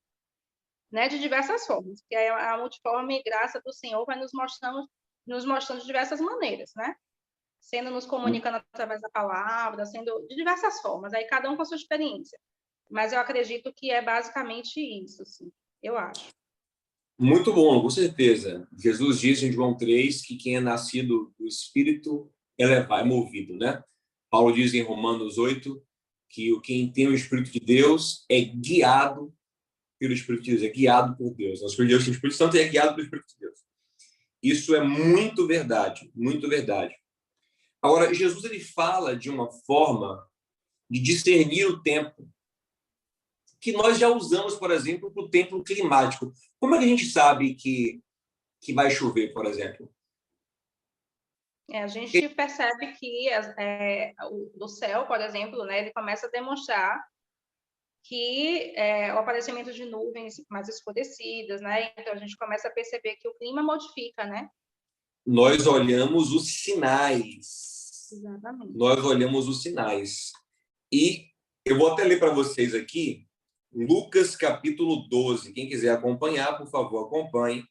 S10: né? De diversas formas, porque a multiforme graça do Senhor vai nos mostrando de diversas maneiras, né? Sendo nos comunicando através da palavra, sendo de diversas formas, aí cada um com a sua experiência. Mas eu acredito que é basicamente isso, sim, eu acho.
S1: Muito bom, com certeza. Jesus diz em João 3 que quem é nascido do Espírito é movido, né? Paulo diz em Romanos 8 que quem tem o Espírito de Deus é guiado pelo Espírito de Deus, é guiado por Deus. O Espírito de Deus, o Espírito Santo é guiado pelo Espírito de Deus. Isso é muito verdade, muito verdade. Agora, Jesus ele fala de uma forma de discernir o tempo que nós já usamos, por exemplo, para o tempo climático. Como é que a gente sabe que vai chover, por exemplo?
S10: A gente percebe que do céu, por exemplo, né, ele começa a demonstrar que o aparecimento de nuvens mais escurecidas, né? Então, a gente começa a perceber que o clima modifica, né?
S1: Nós olhamos os sinais.
S10: Exatamente.
S1: Nós olhamos os sinais. E eu vou até ler para vocês aqui, Lucas capítulo 12. Quem quiser acompanhar, por favor, acompanhe.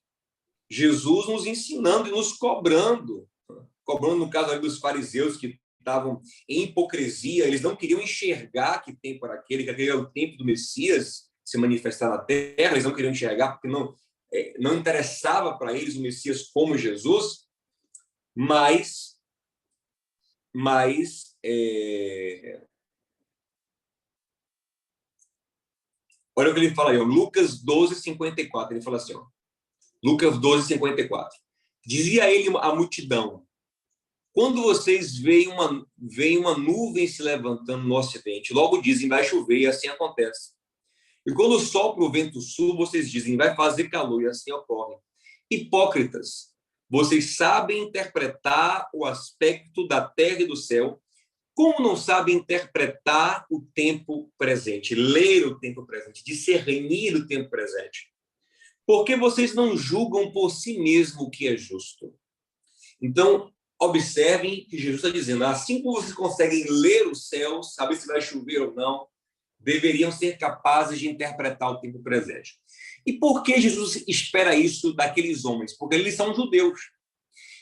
S1: Jesus nos ensinando e nos cobrando no caso aí dos fariseus que estavam em hipocrisia, eles não queriam enxergar que tempo era aquele, que aquele era o tempo do Messias se manifestar na Terra, eles não queriam enxergar porque não interessava para eles o Messias como Jesus, mas olha o que ele fala aí, ó, Lucas 12:54, ele fala assim, ó, Lucas 12:54. Dizia ele à multidão: quando vocês veem uma nuvem se levantando no ocidente, logo dizem, vai chover, e assim acontece. E quando sopra o vento sul, vocês dizem, vai fazer calor, e assim ocorre. Hipócritas, vocês sabem interpretar o aspecto da terra e do céu, como não sabem interpretar o tempo presente, ler o tempo presente, discernir o tempo presente? Porque vocês não julgam por si mesmo o que é justo. Então, observem que Jesus está dizendo, assim como vocês conseguem ler o céu, saber se vai chover ou não, deveriam ser capazes de interpretar o tempo presente. E por que Jesus espera isso daqueles homens? Porque eles são judeus.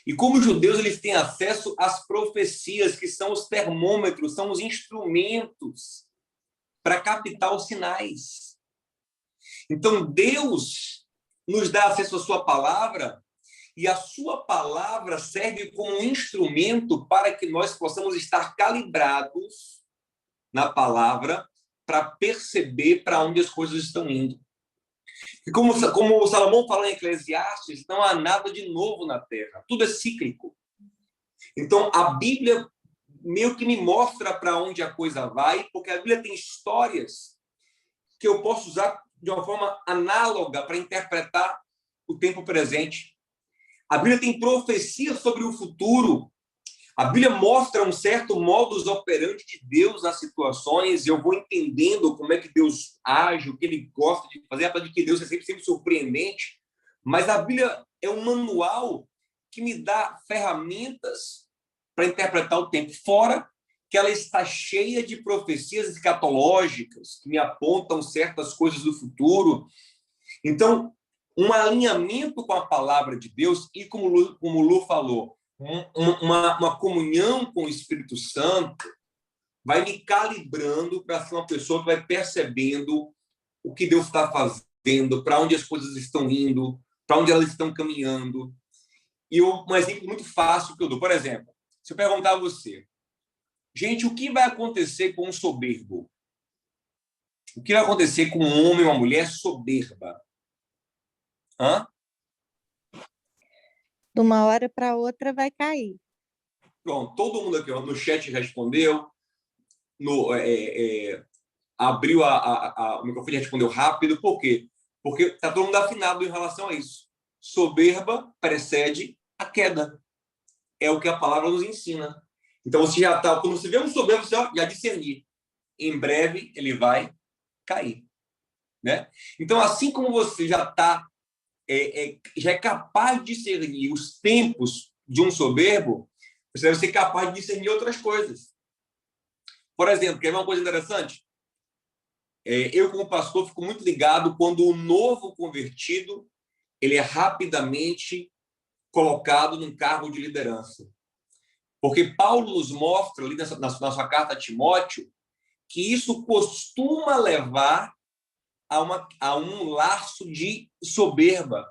S1: E como judeus, eles têm acesso às profecias, que são os termômetros, são os instrumentos para captar os sinais. Então, Deus nos dá acesso à sua palavra, e a sua palavra serve como um instrumento para que nós possamos estar calibrados na palavra para perceber para onde as coisas estão indo. E como o Salomão fala em Eclesiastes, não há nada de novo na terra. Tudo é cíclico. Então, a Bíblia meio que me mostra para onde a coisa vai, porque a Bíblia tem histórias que eu posso usar de uma forma análoga para interpretar o tempo presente. A Bíblia tem profecias sobre o futuro. A Bíblia mostra um certo modus operandi de Deus nas situações, e eu vou entendendo como é que Deus age, o que ele gosta de fazer, apesar de que Deus é sempre surpreendente. Mas a Bíblia é um manual que me dá ferramentas para interpretar o tempo, fora que ela está cheia de profecias escatológicas que me apontam certas coisas do futuro. Então, um alinhamento com a palavra de Deus e, como o Lu falou, uma comunhão com o Espírito Santo vai me calibrando para ser uma pessoa que vai percebendo o que Deus está fazendo, para onde as coisas estão indo, para onde elas estão caminhando. E um exemplo muito fácil que eu dou, por exemplo, se eu perguntar a você, gente, o que vai acontecer com um soberbo? O que vai acontecer com um homem ou uma mulher soberba? Hã?
S11: De uma hora para outra vai cair.
S1: Pronto, todo mundo aqui no chat respondeu, abriu o microfone e respondeu rápido. Por quê? Porque está todo mundo afinado em relação a isso. Soberba precede a queda. É o que a palavra nos ensina. Então, você já está, quando você vê um soberbo, você já discernir. Em breve, ele vai cair. Né? Então, assim como você já está, já é capaz de discernir os tempos de um soberbo, você deve ser capaz de discernir outras coisas. Por exemplo, quer ver uma coisa interessante? Eu, como pastor, fico muito ligado quando o novo convertido ele é rapidamente colocado num cargo de liderança. Porque Paulo nos mostra, ali na sua carta a Timóteo, que isso costuma levar a um laço de soberba.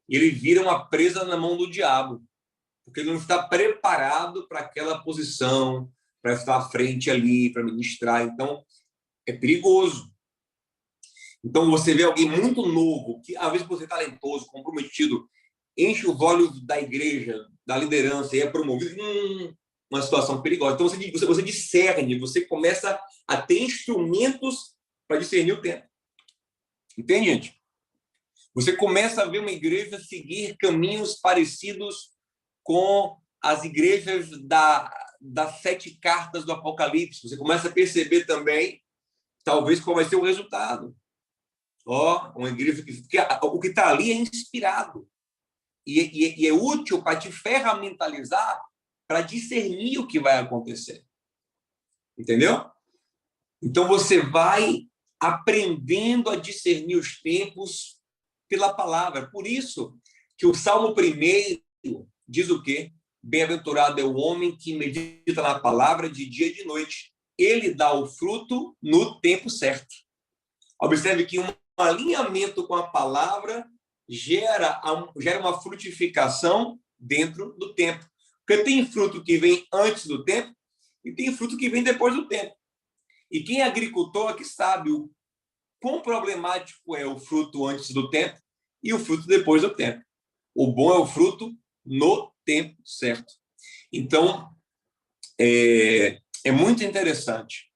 S1: Ele vira uma presa na mão do diabo, porque ele não está preparado para aquela posição, para estar à frente ali, para ministrar. Então, é perigoso. Então, você vê alguém muito novo, que às vezes por ser talentoso, comprometido, enche os olhos da igreja, da liderança e é promovido, uma situação perigosa. Então, você discerne, você começa a ter instrumentos para discernir o tempo. Entende, gente? Você começa a ver uma igreja seguir caminhos parecidos com as igrejas das 7 cartas do Apocalipse. Você começa a perceber também, talvez, qual vai ser o resultado. Uma igreja que o que está ali é inspirado. E é útil para te ferramentalizar, para discernir o que vai acontecer. Entendeu? Então, você vai aprendendo a discernir os tempos pela palavra. Por isso que o Salmo 1 diz o quê? Bem-aventurado é o homem que medita na palavra de dia e de noite. Ele dá o fruto no tempo certo. Observe que um alinhamento com a palavra gera uma frutificação dentro do tempo. Porque tem fruto que vem antes do tempo e tem fruto que vem depois do tempo. E quem é agricultor aqui sabe o quão problemático é o fruto antes do tempo e o fruto depois do tempo. O bom é o fruto no tempo certo. Então, é muito interessante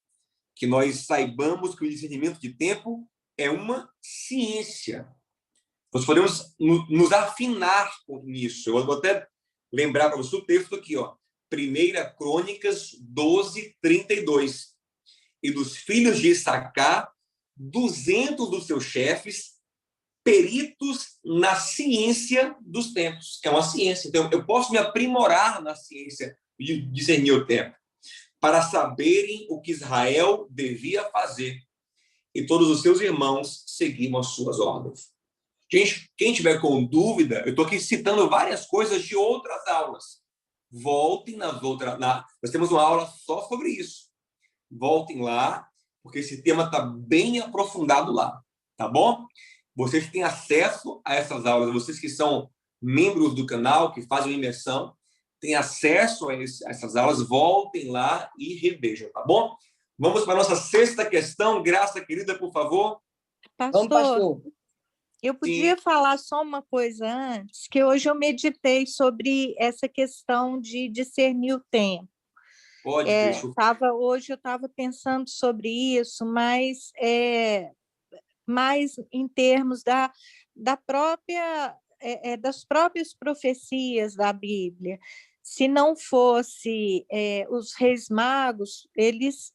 S1: que nós saibamos que o discernimento de tempo é uma ciência. Nós podemos nos afinar com isso. Eu vou até lembrar para você o texto aqui, 1 Crônicas 12, 32. E dos filhos de Issacar, 200 dos seus chefes, peritos na ciência dos tempos. É uma ciência. Então, eu posso me aprimorar na ciência de discernir o tempo, para saberem o que Israel devia fazer. E todos os seus irmãos seguiam as suas ordens. Quem tiver com dúvida, eu estou aqui citando várias coisas de outras aulas. Voltem nas outras. Nós temos uma aula só sobre isso. Voltem lá, porque esse tema está bem aprofundado lá. Tá bom? Vocês têm acesso a essas aulas. Vocês que são membros do canal, que fazem imersão, têm acesso a essas aulas. Voltem lá e revejam, tá bom? Vamos para a nossa 6ª questão. Graça, querida, por favor.
S11: Pastor, Eu podia falar só uma coisa antes, que hoje eu meditei sobre essa questão de discernir o tempo.
S1: Pode,
S11: Hoje eu estava pensando sobre isso, mas mais em termos das próprias profecias da Bíblia. Se não fosse os reis magos, eles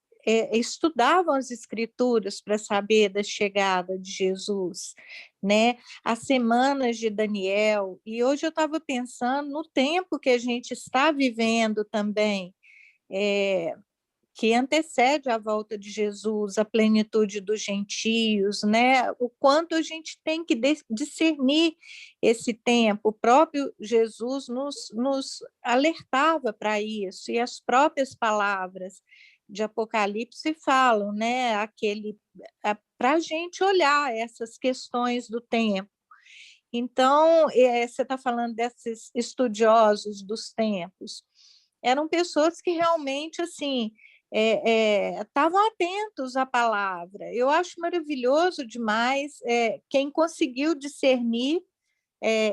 S11: estudavam as escrituras para saber da chegada de Jesus, né? As semanas de Daniel, e hoje eu estava pensando no tempo que a gente está vivendo também, que antecede a volta de Jesus, a plenitude dos gentios, né? O quanto a gente tem que discernir esse tempo. O próprio Jesus nos alertava para isso, e as próprias palavras de Apocalipse falam, né? Para a gente olhar essas questões do tempo. Então, você está falando desses estudiosos dos tempos. Eram pessoas que realmente, assim, estavam atentos à palavra. Eu acho maravilhoso demais quem conseguiu discernir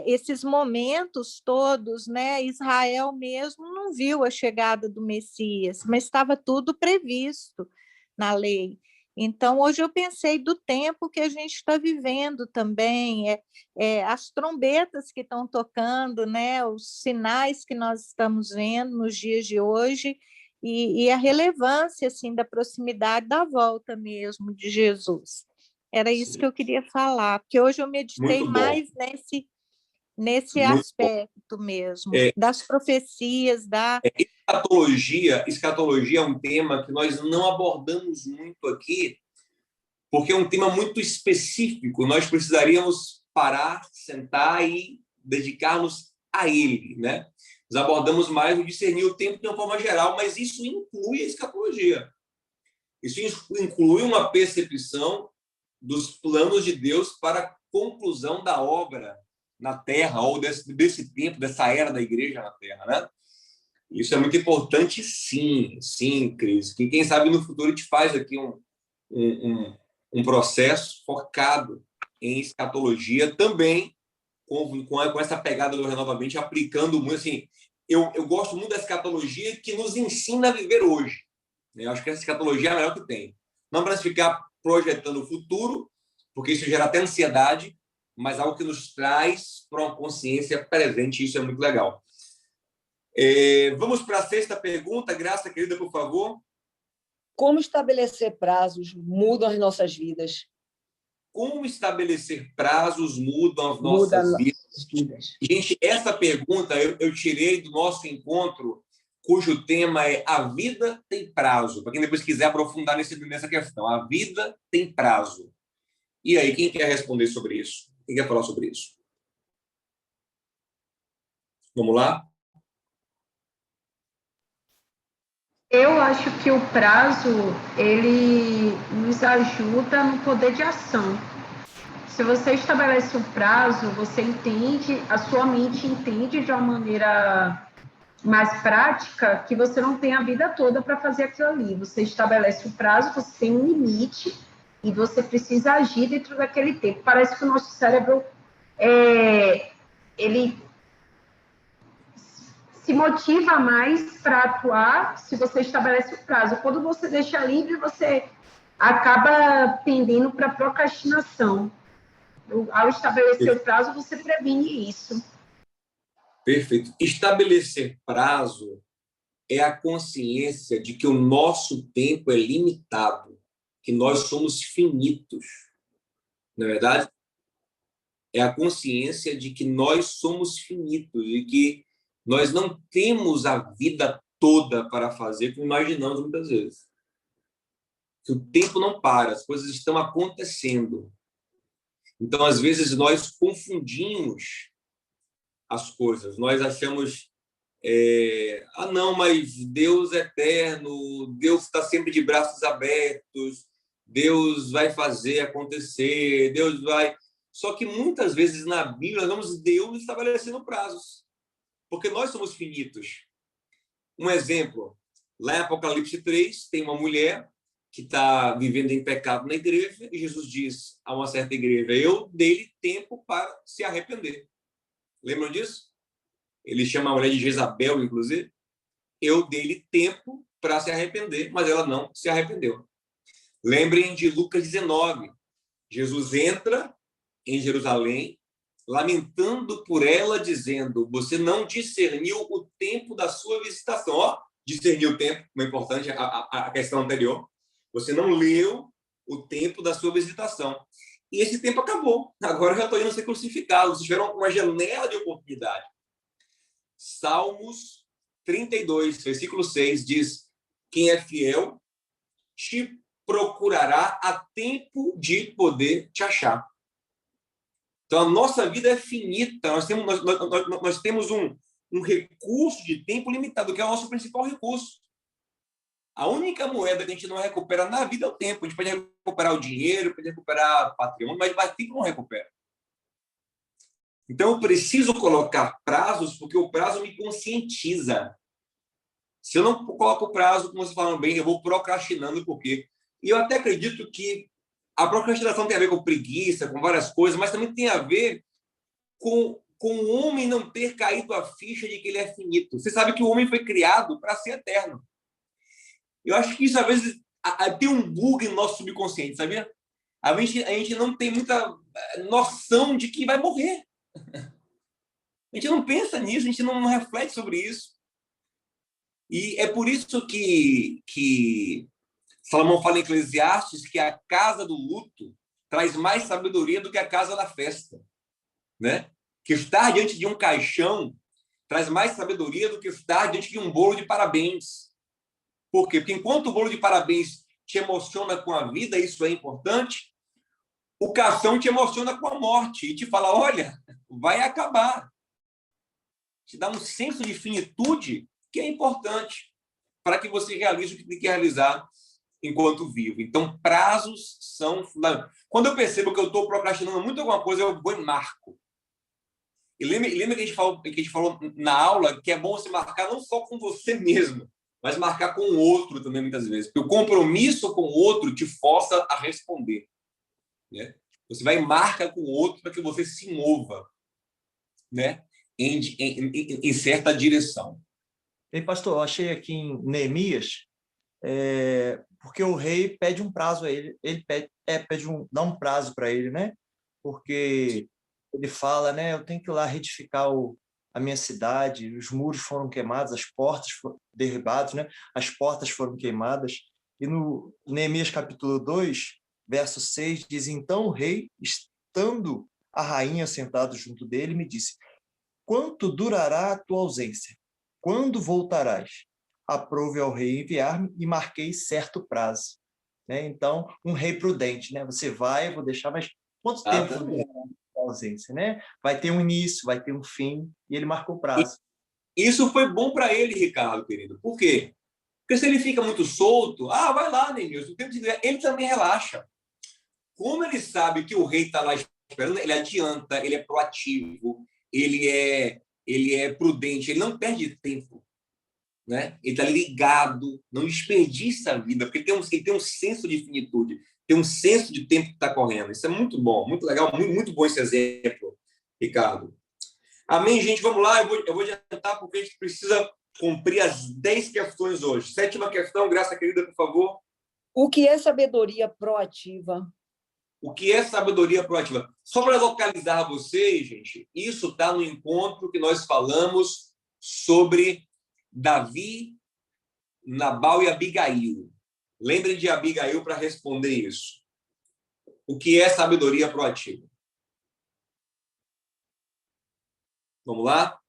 S11: esses momentos todos, né? Israel mesmo não viu a chegada do Messias, mas estava tudo previsto na lei. Então, hoje eu pensei do tempo que a gente está vivendo também, as trombetas que estão tocando, né? Os sinais que nós estamos vendo nos dias de hoje, e a relevância assim, da proximidade da volta mesmo de Jesus. Era isso
S1: Sim.
S11: que eu queria falar, porque hoje eu meditei mais nesse aspecto mesmo, das profecias,
S1: Escatologia é um tema que nós não abordamos muito aqui, porque é um tema muito específico. Nós precisaríamos parar, sentar e dedicar-nos a ele, né? Nós abordamos mais o discernir o tempo de uma forma geral, mas isso inclui a escatologia. Isso inclui uma percepção dos planos de Deus para a conclusão da obra na Terra, ou desse tempo, dessa era da igreja na Terra, né? Isso é muito importante, sim, Cris. Que quem sabe no futuro a gente faz aqui um processo focado em escatologia, também com essa pegada do Renovamente, aplicando muito, assim, eu gosto muito da escatologia que nos ensina a viver hoje. Eu acho que essa escatologia é a melhor que tem. Não para ficar projetando o futuro, porque isso gera até ansiedade, mas algo que nos traz para uma consciência presente, isso é muito legal. Vamos para a sexta pergunta, Graça, querida, por favor.
S5: Como estabelecer prazos mudam as nossas vidas?
S1: Como estabelecer prazos mudam as nossas vidas? Gente, essa pergunta eu tirei do nosso encontro, cujo tema é A Vida Tem Prazo, para quem depois quiser aprofundar nessa questão. A vida tem prazo. E aí, quem quer responder sobre isso? Quem quer falar sobre isso? Vamos lá?
S9: Eu acho que o prazo, ele nos ajuda no poder de ação. Se você estabelece um prazo, você entende, a sua mente entende de uma maneira mais prática que você não tem a vida toda para fazer aquilo ali. Você estabelece o prazo, você tem um limite e você precisa agir dentro daquele tempo. Parece que o nosso cérebro, ele se motiva mais para atuar se você estabelece o prazo. Quando você deixa livre, você acaba tendendo para procrastinação. Ao estabelecer o prazo, você previne isso.
S1: Perfeito. Estabelecer prazo é a consciência de que o nosso tempo é limitado, que nós somos finitos. Na verdade, é a consciência de que nós somos finitos e que nós não temos a vida toda para fazer como imaginamos muitas vezes. Que o tempo não para, as coisas estão acontecendo. Então, às vezes, nós confundimos as coisas. Nós achamos, não, mas Deus é eterno, Deus está sempre de braços abertos, Deus vai fazer acontecer, Deus vai... Só que muitas vezes na Bíblia nós vemos Deus estabelecendo prazos, porque nós somos finitos. Um exemplo, lá em Apocalipse 3, tem uma mulher que está vivendo em pecado na igreja, e Jesus diz a uma certa igreja: eu dei-lhe tempo para se arrepender. Lembram disso? Ele chama a mulher de Jezabel, inclusive. Eu dei-lhe tempo para se arrepender, mas ela não se arrependeu. Lembrem de Lucas 19. Jesus entra em Jerusalém, lamentando por ela, dizendo: você não discerniu o tempo da sua visitação. Ó, discernir o tempo, uma importante a questão anterior. Você não leu o tempo da sua visitação. E esse tempo acabou. Agora eu já estou indo ser crucificado. Vocês tiveram uma janela de oportunidade. Salmos 32, versículo 6, diz: quem é fiel te procurará a tempo de poder te achar. Então, a nossa vida é finita. Nós temos um recurso de tempo limitado, que é o nosso principal recurso. A única moeda que a gente não recupera na vida é o tempo. A gente pode recuperar o dinheiro, pode recuperar patrimônio, mas tempo não recupera. Então, eu preciso colocar prazos, porque o prazo me conscientiza. Se eu não coloco prazo, como vocês falaram bem, eu vou procrastinando, porque... E eu até acredito que a procrastinação tem a ver com preguiça, com várias coisas, mas também tem a ver com o homem não ter caído a ficha de que ele é finito. Você sabe que o homem foi criado para ser eterno. Eu acho que isso, às vezes, tem um bug no nosso subconsciente, sabia? A gente não tem muita noção de que vai morrer. A gente não pensa nisso, a gente não reflete sobre isso. E é por isso que Salomão fala em Eclesiastes que a casa do luto traz mais sabedoria do que a casa da festa, né? Que estar diante de um caixão traz mais sabedoria do que estar diante de um bolo de parabéns. Por quê? Porque enquanto o bolo de parabéns te emociona com a vida, isso é importante, o caixão te emociona com a morte e te fala: olha, vai acabar. Te dá um senso de finitude que é importante para que você realize o que tem que realizar enquanto vivo. Então, prazos são fundamentais. Quando eu percebo que eu estou procrastinando muito alguma coisa, eu vou e marco. E lembra que a gente falou na aula que é bom você marcar não só com você mesmo, mas marcar com o outro também, muitas vezes. Porque o compromisso com o outro te força a responder, né? Você vai e marca com o outro para que você se mova, né? Em certa direção.
S8: E, pastor, eu achei aqui em Neemias, porque o rei pede um prazo a ele, dá um prazo para ele, né? Porque ele fala, né? Eu tenho que ir lá retificar a minha cidade, os muros foram queimados, as portas foram derribadas, né? As portas foram queimadas. E no Neemias capítulo 2, verso 6, diz: então o rei, estando a rainha sentada junto dele, me disse: quanto durará a tua ausência? Quando voltarás? Aprove ao rei enviar-me e marquei certo prazo. Né? Então, um rei prudente, né? Você vai, eu vou deixar, mas quanto tempo durará a ausência? Né? Vai ter um início, vai ter um fim, e ele marcou o prazo.
S1: Isso foi bom para ele, Ricardo, querido. Por quê? Porque se ele fica muito solto, vai lá, Neemias, o tempo de... ele também relaxa. Como ele sabe que o rei está lá esperando, ele adianta, ele é proativo, ele é prudente, ele não perde tempo, né? Ele está ligado, não desperdiça a vida, porque ele tem um senso de finitude, tem um senso de tempo que está correndo. Isso é muito bom, muito legal, muito bom esse exemplo, Ricardo. Amém, gente? Vamos lá, eu vou adiantar, porque a gente precisa cumprir as 10 questões hoje. 7ª questão, Graça querida, por favor.
S5: O que é sabedoria proativa?
S1: O que é sabedoria proativa? Só para localizar vocês, gente, isso está no encontro que nós falamos sobre Davi, Nabal e Abigail. Lembrem de Abigail para responder isso. O que é sabedoria proativa? Vamos lá?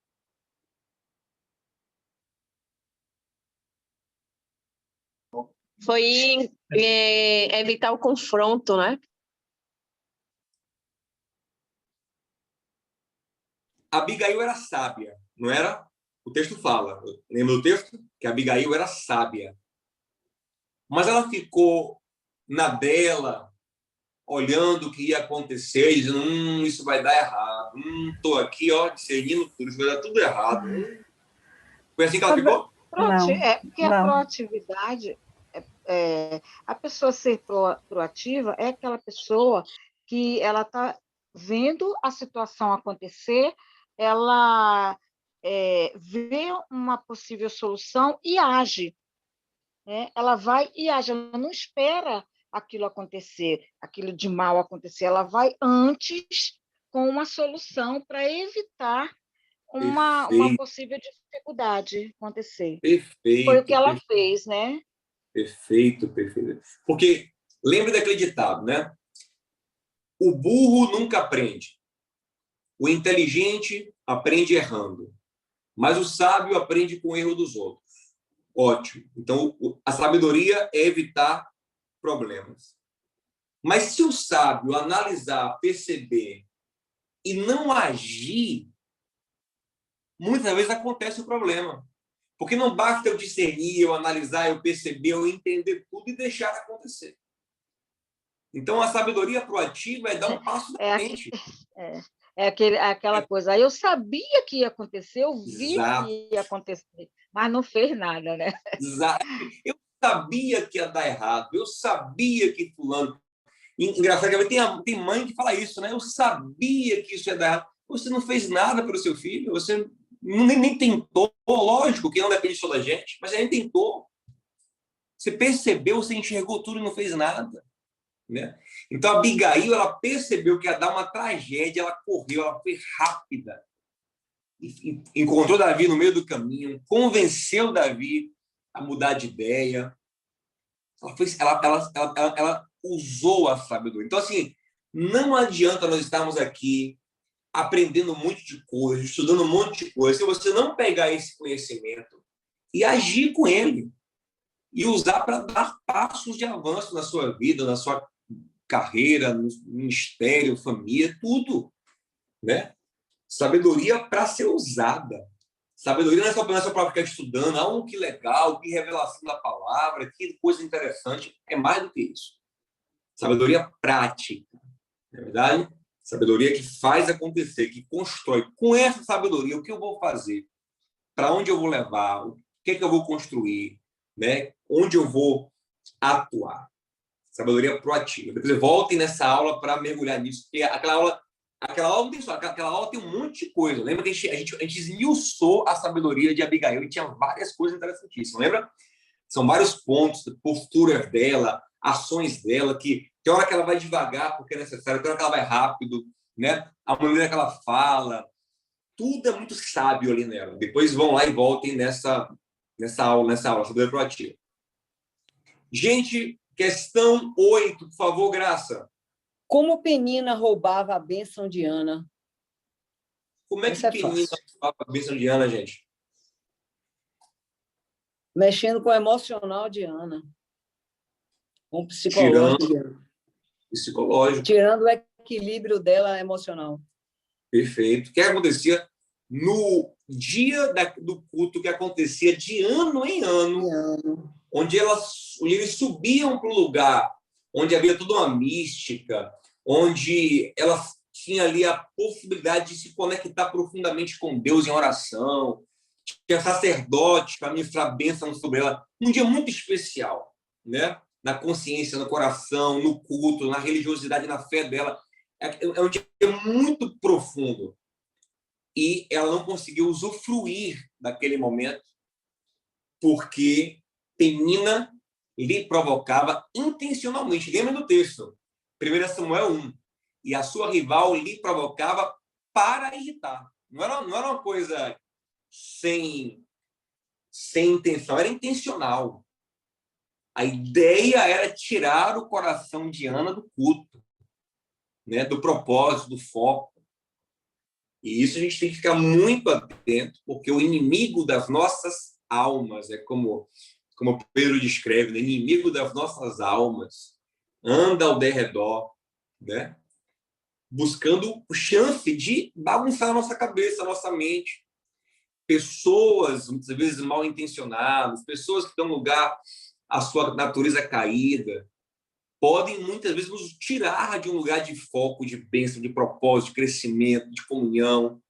S4: Foi evitar o confronto, né?
S1: Abigail era sábia, não era? O texto fala. Lembra do texto? Que Abigail era sábia. Mas ela ficou na dela, olhando o que ia acontecer, dizendo: isso vai dar errado. Estou aqui, discernindo tudo, isso vai dar tudo errado. Foi assim que ela ficou?
S6: Porque a proatividade a pessoa ser proativa é aquela pessoa que ela está vendo a situação acontecer, ela vê uma possível solução e age, né? Ela vai e age, ela não espera aquilo acontecer, aquilo de mal acontecer, ela vai antes com uma solução para evitar uma possível dificuldade acontecer.
S1: Perfeito.
S6: Foi o que ela fez, né?
S1: Perfeito. Porque lembre daquele ditado, né? O burro nunca aprende. O inteligente aprende errando. Mas o sábio aprende com o erro dos outros. Ótimo. Então, a sabedoria é evitar problemas. Mas se o sábio analisar, perceber e não agir, muitas vezes acontece o problema. Porque não basta eu discernir, eu analisar, eu perceber, eu entender tudo e deixar acontecer. Então, a sabedoria proativa é dar um passo na frente.
S6: Aquela coisa. Aí eu sabia que ia acontecer, eu vi que ia acontecer, mas não fez nada, né?
S1: Exato. Eu sabia que ia dar errado, eu sabia que fulano... Engraçado que tem mãe que fala isso, né? Eu sabia que isso ia dar errado. Você não fez nada pelo seu filho, você nem tentou. Lógico que não depende só da gente, mas você nem tentou. Você percebeu, você enxergou tudo e não fez nada, né? Então, a Abigail, ela percebeu que ia dar uma tragédia, ela correu, ela foi rápida. Encontrou Davi no meio do caminho, convenceu Davi a mudar de ideia. Ela usou a sabedoria. Então, assim, não adianta nós estarmos aqui aprendendo um monte de coisa, estudando um monte de coisa, se você não pegar esse conhecimento e agir com ele e usar para dar passos de avanço na sua vida, na sua carreira, no ministério, família, tudo, né? Sabedoria para ser usada. Sabedoria não é só para ficar estudando, que legal, que revelação da palavra, que coisa interessante. É mais do que isso. Sabedoria prática, não é verdade? Sabedoria que faz acontecer, que constrói. Com essa sabedoria, o que eu vou fazer? Para onde eu vou levar? O que eu vou construir? Né? Onde eu vou atuar? Sabedoria proativa. Depois voltem nessa aula para mergulhar nisso, porque aquela aula não tem só, aquela aula tem um monte de coisa. Lembra que a gente esmiuçou a sabedoria de Abigail e tinha várias coisas interessantíssimas. Lembra? São vários pontos, posturas dela, ações dela, que tem hora que ela vai devagar porque é necessário, tem hora que ela vai rápido, né? A maneira que ela fala, tudo é muito sábio ali nela. Depois vão lá e voltem nessa aula, sabedoria proativa. Gente, questão 8, por favor, Graça.
S5: Como Penina roubava a bênção de Ana?
S1: Como é que Penina roubava a bênção de Ana, gente?
S5: Mexendo com o emocional de Ana. Com o psicológico. Tirando o equilíbrio dela emocional.
S1: Perfeito. O que acontecia no dia do culto, que acontecia de ano em ano. Onde eles subiam para um lugar onde havia toda uma mística, onde ela tinha ali a possibilidade de se conectar profundamente com Deus em oração, tinha sacerdote para ministrar bênção sobre ela. Um dia muito especial, né? Na consciência, no coração, no culto, na religiosidade, na fé dela. É um dia muito profundo. E ela não conseguiu usufruir daquele momento porque Penina lhe provocava intencionalmente. Lembra do texto? 1 Samuel 1. E a sua rival lhe provocava para irritar. Não era uma coisa sem intenção, era intencional. A ideia era tirar o coração de Ana do culto, né? Do propósito, do foco. E isso a gente tem que ficar muito atento, porque o inimigo das nossas almas, é como Pedro descreve, né? Inimigo das nossas almas, anda ao derredor, né? Buscando chance de bagunçar a nossa cabeça, a nossa mente. Pessoas, muitas vezes, mal intencionadas, pessoas que dão lugar à sua natureza caída, podem, muitas vezes, nos tirar de um lugar de foco, de bênção, de propósito, de crescimento, de comunhão,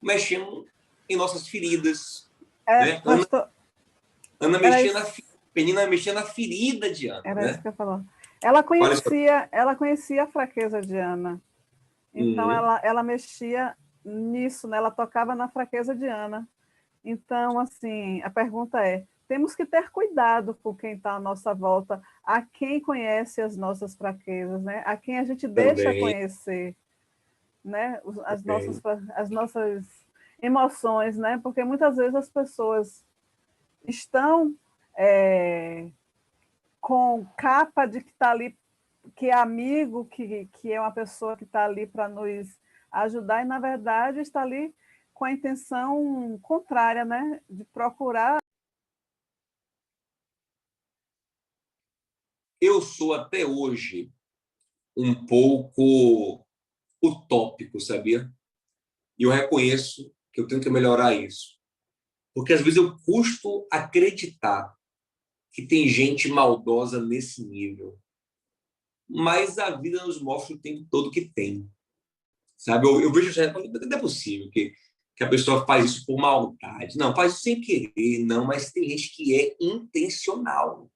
S1: mexendo em nossas feridas. Né?
S7: Pastor,
S1: Ana mexia na ferida Penina mexia na ferida de Ana.
S7: Era
S1: né?
S7: isso que eu ia falar. Ela conhecia a fraqueza de Ana. Então, ela mexia nisso, né? Ela tocava na fraqueza de Ana. Então, assim, a pergunta é, temos que ter cuidado com quem está à nossa volta, a quem conhece as nossas fraquezas, né? A quem a gente deixa conhecer, né? As nossas emoções, né? Porque muitas vezes as pessoas estão com capa de que está ali, que é amigo, que é uma pessoa que está ali para nos ajudar, e, na verdade, está ali com a intenção contrária, né? De procurar.
S1: Eu sou, até hoje, um pouco utópico, sabia? E eu reconheço que eu tenho que melhorar isso. Porque, às vezes, eu custo acreditar que tem gente maldosa nesse nível. Mas a vida nos mostra o tempo todo que tem. Sabe? Eu vejo, não é possível que a pessoa faz isso por maldade. Não, faz isso sem querer, não, mas tem gente que é intencional.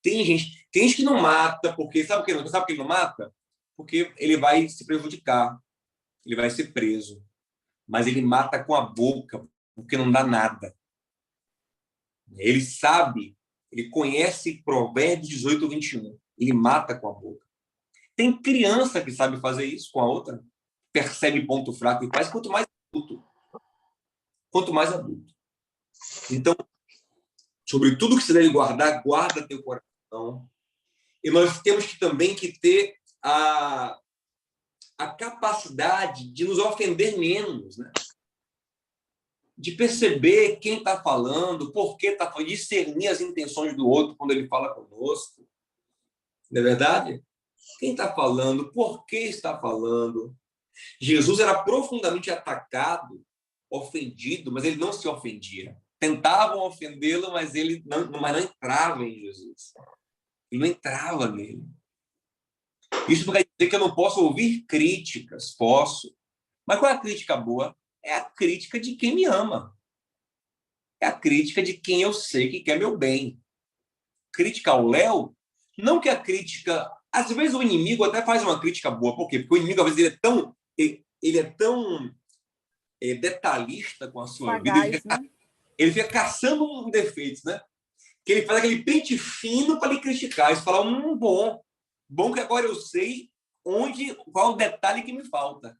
S1: Tem gente que não mata, porque sabe por que ele não mata? Porque ele vai se prejudicar, ele vai ser preso. Mas ele mata com a boca, porque não dá nada. Ele sabe, ele conhece Provérbios 18, 21. Ele mata com a boca. Tem criança que sabe fazer isso com a outra, percebe ponto fraco e faz, quanto mais adulto. Então, sobre tudo que você deve guardar, guarda teu coração. E nós temos também que ter a capacidade de nos ofender menos, né? De perceber quem está falando, por que está falando, discernir as intenções do outro quando ele fala conosco. Não é verdade? Quem está falando, por que está falando. Jesus era profundamente atacado, ofendido, mas ele não se ofendia. Tentavam ofendê-lo, mas ele não entrava em Jesus. Ele não entrava nele. Isso não quer dizer que eu não posso ouvir críticas. Posso. Mas qual é a crítica boa? É a crítica de quem me ama. É a crítica de quem eu sei que quer meu bem. Crítica ao Léo, não que a crítica... Às vezes o inimigo até faz uma crítica boa. Por quê? Porque o inimigo, às vezes, ele é tão detalhista com a sua vida. Ele fica caçando defeitos, né? Que ele faz aquele pente fino para lhe criticar. Ele fala, bom que agora eu sei qual o detalhe que me falta.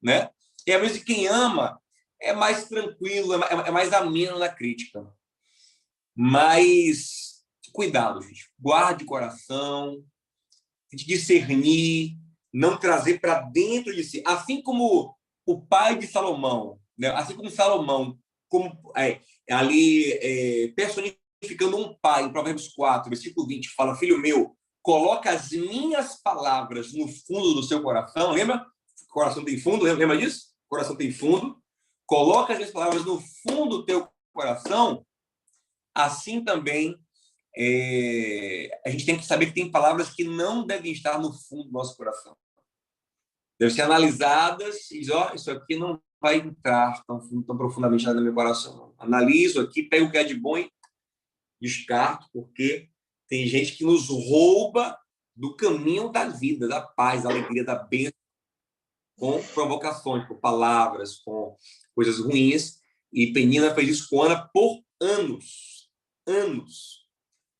S1: Né? E às vezes quem ama é mais tranquilo, é mais ameno na crítica. Mas cuidado, gente. Guarde o coração, de discernir, não trazer para dentro de si. Assim como o pai de Salomão, né? Assim como Salomão, personificando um pai, em Provérbios 4, versículo 20, fala, filho meu, coloca as minhas palavras no fundo do seu coração. Lembra? Coração tem fundo, lembra disso? Coração tem fundo. Coloca as minhas palavras no fundo do teu coração. Assim também, a gente tem que saber que tem palavras que não devem estar no fundo do nosso coração. Devem ser analisadas e dizer, isso aqui não vai entrar tão profundamente no meu coração. Não. Analiso aqui, pego o que é de bom e descarto, porque tem gente que nos rouba do caminho da vida, da paz, da alegria, da bênção, com provocações, com palavras, com coisas ruins. E Penina fez isso com Ana por anos. Anos.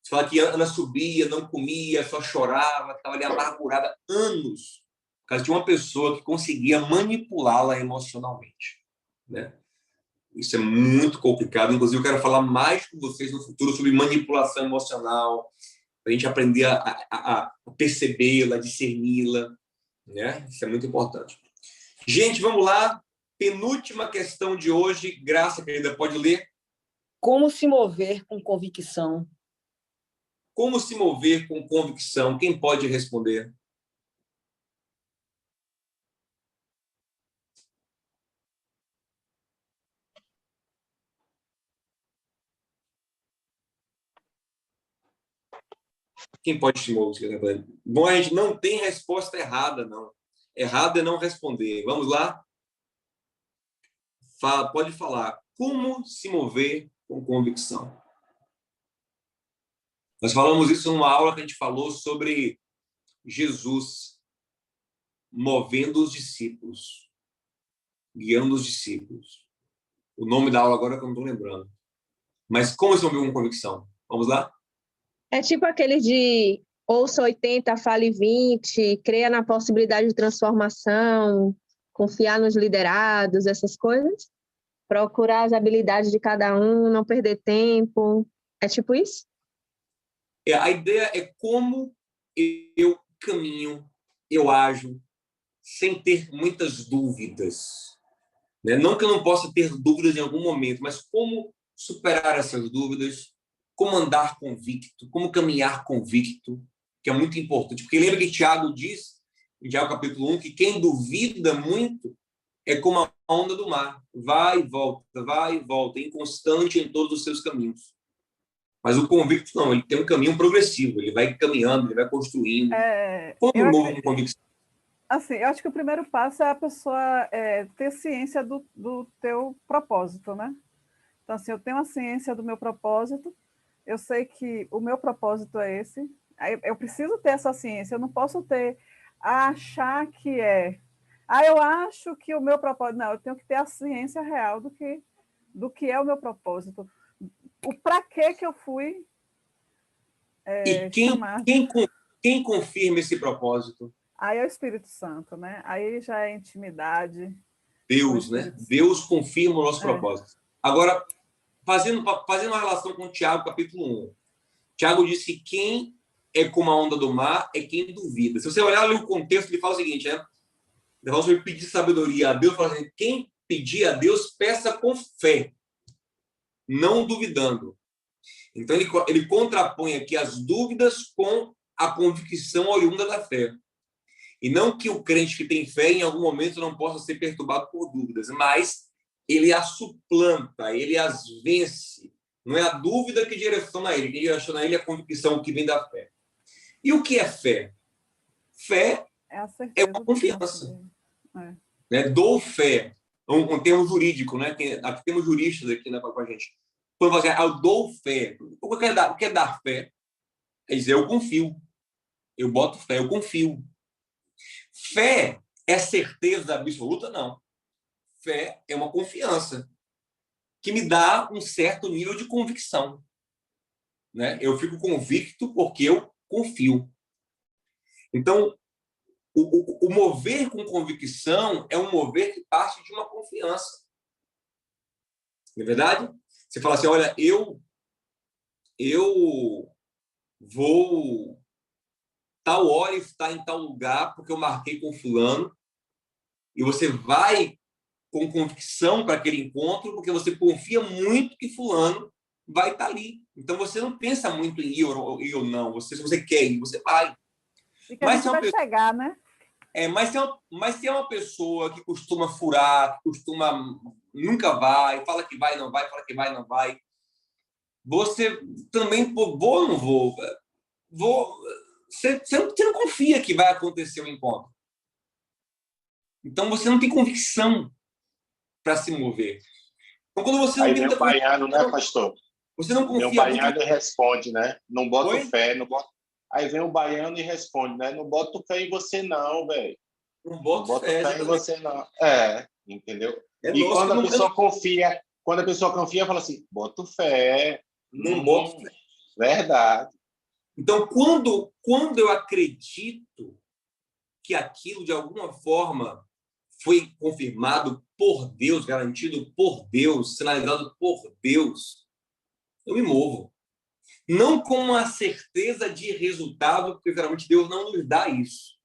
S1: Você fala que Ana subia, não comia, só chorava, estava ali amargurada. Anos. Por causa de uma pessoa que conseguia manipulá-la emocionalmente. Né? Isso é muito complicado. Inclusive, eu quero falar mais com vocês no futuro sobre manipulação emocional, para a gente aprender a percebê-la, discerni-la. Né? Isso é muito importante. Gente, vamos lá. Penúltima questão de hoje. Graça, querida, pode ler?
S5: Como se mover com convicção?
S1: Como se mover com convicção? Quem pode responder? Quem pode se mover? Bom, a gente não tem resposta errada, não. Errado é não responder. Vamos lá? Pode falar. Como se mover com convicção? Nós falamos isso numa aula que a gente falou sobre Jesus movendo os discípulos, guiando os discípulos. O nome da aula agora que eu não estou lembrando. Mas como eles moviam com convicção? Vamos lá?
S4: É tipo aquele de ouça 80, fale 20, creia na possibilidade de transformação, confiar nos liderados, essas coisas. Procurar as habilidades de cada um, não perder tempo. É tipo isso?
S1: A ideia é como eu caminho, eu ajo, sem ter muitas dúvidas. Né? Não que eu não possa ter dúvidas em algum momento, mas como superar essas dúvidas, como andar convicto, como caminhar convicto, que é muito importante. Porque lembra que Tiago diz, em Tiago capítulo 1, que quem duvida muito é como a onda do mar. Vai e volta, inconstante em todos os seus caminhos. Mas o convicto não, ele tem um caminho progressivo, ele vai caminhando, ele vai construindo. Como eu movo com convicção?
S7: Assim, eu acho que o primeiro passo é a pessoa ter ciência do teu propósito, né? Então, assim, eu tenho a ciência do meu propósito, eu sei que o meu propósito é esse, eu preciso ter essa ciência, eu não posso achar que é. Eu acho que o meu propósito... Não, eu tenho que ter a ciência real do que é o meu propósito. O para que eu fui
S1: e quem confirma esse propósito?
S7: Aí é o Espírito Santo, né? Aí já é intimidade.
S1: Deus, né? Deus confirma o nosso propósito. Agora, fazendo uma relação com Tiago, capítulo 1. Tiago disse que quem é como a onda do mar é quem duvida. Se você olhar ali o contexto, ele fala o seguinte, né? Ele fala sobre pedir sabedoria a Deus, fala assim, quem pedir a Deus, peça com fé, não duvidando. Então, ele contrapõe aqui as dúvidas com a convicção oriunda da fé. E não que o crente que tem fé, em algum momento, não possa ser perturbado por dúvidas, mas ele as suplanta, ele as vence. Não é a dúvida que direciona ele, quem direciona ele é a convicção que vem da fé. E o que é fé? Fé é uma confiança. Né? Dou fé. Um termo jurídico, né? Aqui temos juristas aqui, né, com a gente. Quando você fala assim, eu dou fé. O que é dar fé? É dizer, eu confio. Eu boto fé, eu confio. Fé é certeza absoluta? Não. Fé é uma confiança que me dá um certo nível de convicção. Né? Eu fico convicto porque eu confio. Então, o mover com convicção é um mover que parte de uma confiança. Não é verdade? Você fala assim, olha, eu vou tal hora estar em tal lugar porque eu marquei com fulano, e você vai com convicção para aquele encontro porque você confia muito que fulano vai estar ali. Então, você não pensa muito em ir ou não. Se você quer ir, você vai.
S7: E que a gente vai chegar, né?
S1: Mas se é uma pessoa que costuma furar, que nunca vai, fala que vai, não vai, fala que vai, não vai, você também, vou ou não vou? Você não confia que vai acontecer o encontro. Então, você não tem convicção para se mover. Então, quando você não
S3: tem muita baiano, né, pastor?
S1: Você não confia.
S3: Vem o baiano e responde, né? Não bota fé, não bota... Aí vem o baiano e responde, né? Não boto fé em você não, velho.
S1: Não boto fé
S3: em você não. Entendeu? E quando a pessoa confia, fala assim, boto fé.
S1: Não boto fé.
S3: Verdade.
S1: Então, quando eu acredito que aquilo, de alguma forma, foi confirmado por Deus, garantido por Deus, sinalizado por Deus, eu me movo. Não com uma certeza de resultado, porque geralmente Deus não nos dá isso.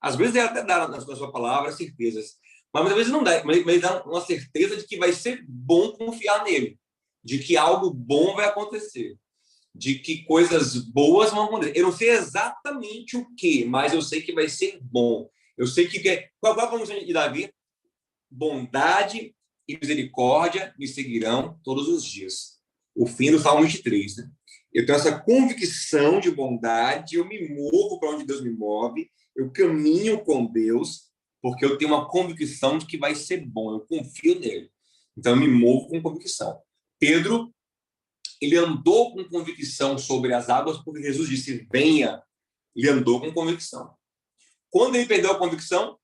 S1: Às vezes ele até dá na sua palavra certezas, mas muitas vezes não dá, mas ele dá uma certeza de que vai ser bom confiar nele, de que algo bom vai acontecer, de que coisas boas vão acontecer. Eu não sei exatamente o que, mas eu sei que vai ser bom. Eu sei que... Qual é a condição de Davi? Bondade e misericórdia me seguirão todos os dias. O fim do Salmo 23, né? Eu tenho essa convicção de bondade, eu me movo para onde Deus me move, eu caminho com Deus, porque eu tenho uma convicção de que vai ser bom, eu confio nele. Então, eu me movo com convicção. Pedro ele andou com convicção sobre as águas, porque Jesus disse, venha. Ele andou com convicção. Quando ele perdeu a convicção,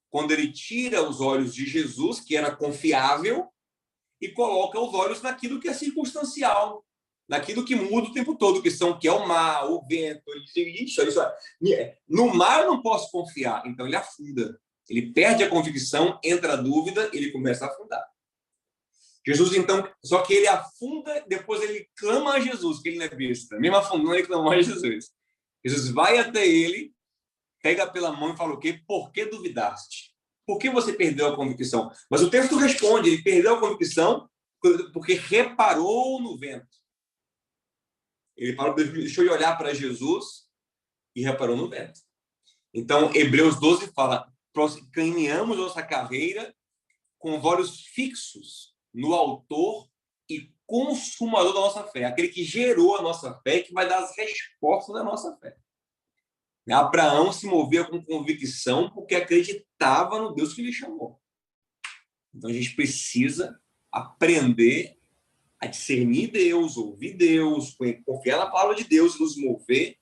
S1: quando ele tira os olhos de Jesus, que era confiável, e coloca os olhos naquilo que é circunstancial, naquilo que muda o tempo todo, que é o mar, o vento. Ele diz, isso, no mar eu não posso confiar. Então ele afunda. Ele perde a convicção, entra a dúvida, ele começa a afundar. Jesus, então, só que ele afunda, depois ele clama a Jesus, que ele não é besta. Mesmo afundando, ele clamou a Jesus. Jesus vai até ele, pega pela mão e fala o quê? Por que duvidaste? Por que você perdeu a convicção? Mas o texto responde, ele perdeu a convicção porque reparou no vento. Ele parou, deixou de olhar para Jesus e reparou no vento. Então, Hebreus 12 fala, caminhamos nossa carreira com os olhos fixos no autor e consumador da nossa fé, aquele que gerou a nossa fé e que vai dar as respostas da nossa fé. Abraão se movia com convicção porque acreditava no Deus que lhe chamou. Então a gente precisa aprender a discernir Deus, ouvir Deus, confiar na palavra de Deus e nos mover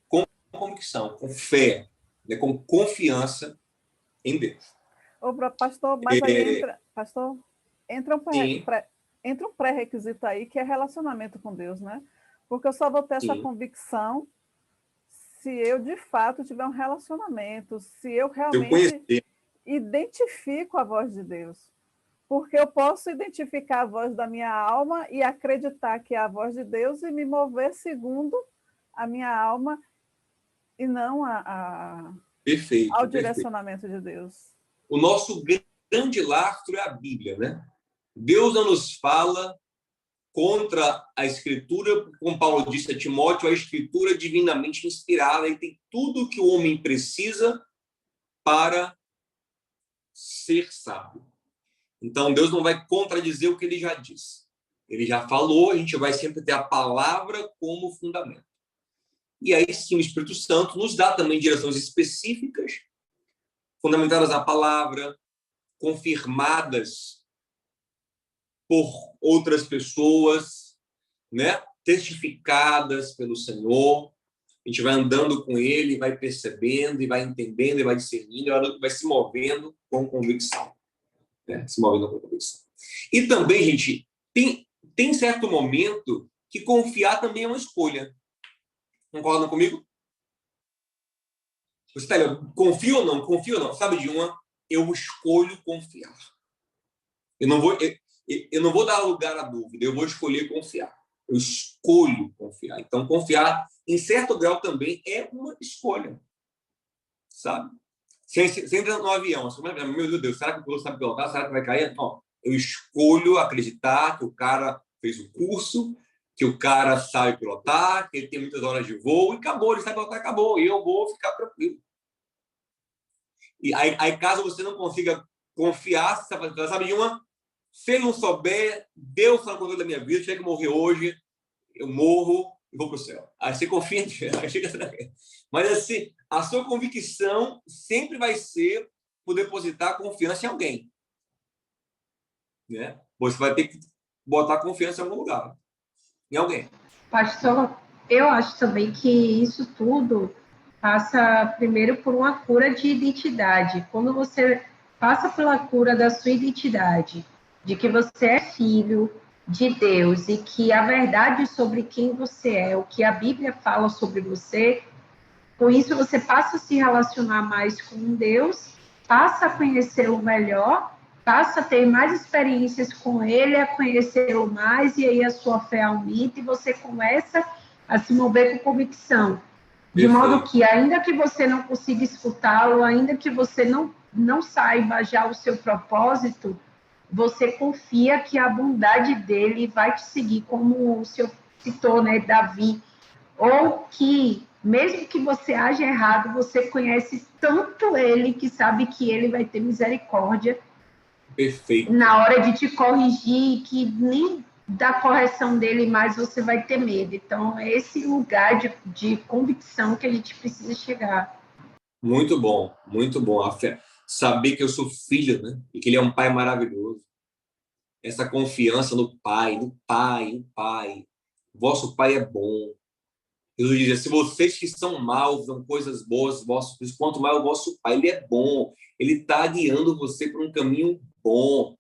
S1: com convicção, com fé, né, com confiança em Deus.
S7: Ô, pastor, mas aí entra um pré-requisito aí, que é relacionamento com Deus, né? Porque eu só vou ter essa convicção se eu, de fato, tiver um relacionamento, se eu realmente identifico a voz de Deus. Porque eu posso identificar a voz da minha alma e acreditar que é a voz de Deus e me mover segundo a minha alma e não ao direcionamento de Deus.
S1: O nosso grande lastro é a Bíblia, né? Deus não nos fala contra a Escritura, como Paulo disse a Timóteo, a Escritura é divinamente inspirada e tem tudo o que o homem precisa para ser sábio. Então, Deus não vai contradizer o que ele já disse. Ele já falou, a gente vai sempre ter a palavra como fundamento. E aí, sim, o Espírito Santo nos dá também direções específicas, fundamentadas na palavra, confirmadas por outras pessoas, né? Testificadas pelo Senhor. A gente vai andando com ele, vai percebendo, e vai entendendo, e vai discernindo, e vai se movendo com convicção. Né? Se movendo com convicção. E também, gente, tem certo momento que confiar também é uma escolha. Concordam comigo? Você está ali, confia ou não? Confia ou não? Sabe de uma? Eu escolho confiar. Eu não vou dar lugar à dúvida, eu vou escolher confiar. Eu escolho confiar. Então, confiar, em certo grau, também é uma escolha. Sabe? Você entra no avião, você fala, meu Deus, será que o piloto sabe pilotar? Será que vai cair? Não. Eu escolho acreditar que o cara fez o curso, que o cara sabe pilotar, que ele tem muitas horas de voo, e acabou, ele sabe pilotar, acabou, e eu vou ficar tranquilo. E aí caso você não consiga confiar, você sabe de uma? Se ele não souber, Deus está no controle da minha vida, se tiver que morrer hoje, eu morro e vou para o céu. Aí você confia em Deus. Mas assim, a sua convicção sempre vai ser por depositar confiança em alguém. Né? Você vai ter que botar confiança em algum lugar. Em alguém.
S9: Pastor, eu acho também que isso tudo passa primeiro por uma cura de identidade. Quando você passa pela cura da sua identidade, de que você é filho de Deus e que a verdade sobre quem você é, o que a Bíblia fala sobre você, com isso você passa a se relacionar mais com Deus, passa a conhecê-lo melhor, passa a ter mais experiências com Ele, a conhecê-lo mais, e aí a sua fé aumenta e você começa a se mover com convicção. De modo que, ainda que você não consiga escutá-lo, ainda que você não saiba já o seu propósito, você confia que a bondade dele vai te seguir, como o senhor citou, né, Davi, ou que, mesmo que você haja errado, você conhece tanto ele que sabe que ele vai ter misericórdia na hora de te corrigir, que nem da correção dele mais você vai ter medo. Então, é esse lugar de convicção que a gente precisa chegar.
S1: Muito bom, muito bom. A fé. Saber que eu sou filho, né? E que ele é um pai maravilhoso. Essa confiança no pai, no pai. vosso Pai é bom. Jesus dizia, se vocês que são maus dão coisas boas, vossos filhos, quanto mais o vosso Pai, ele é bom. Ele está guiando você por um caminho bom.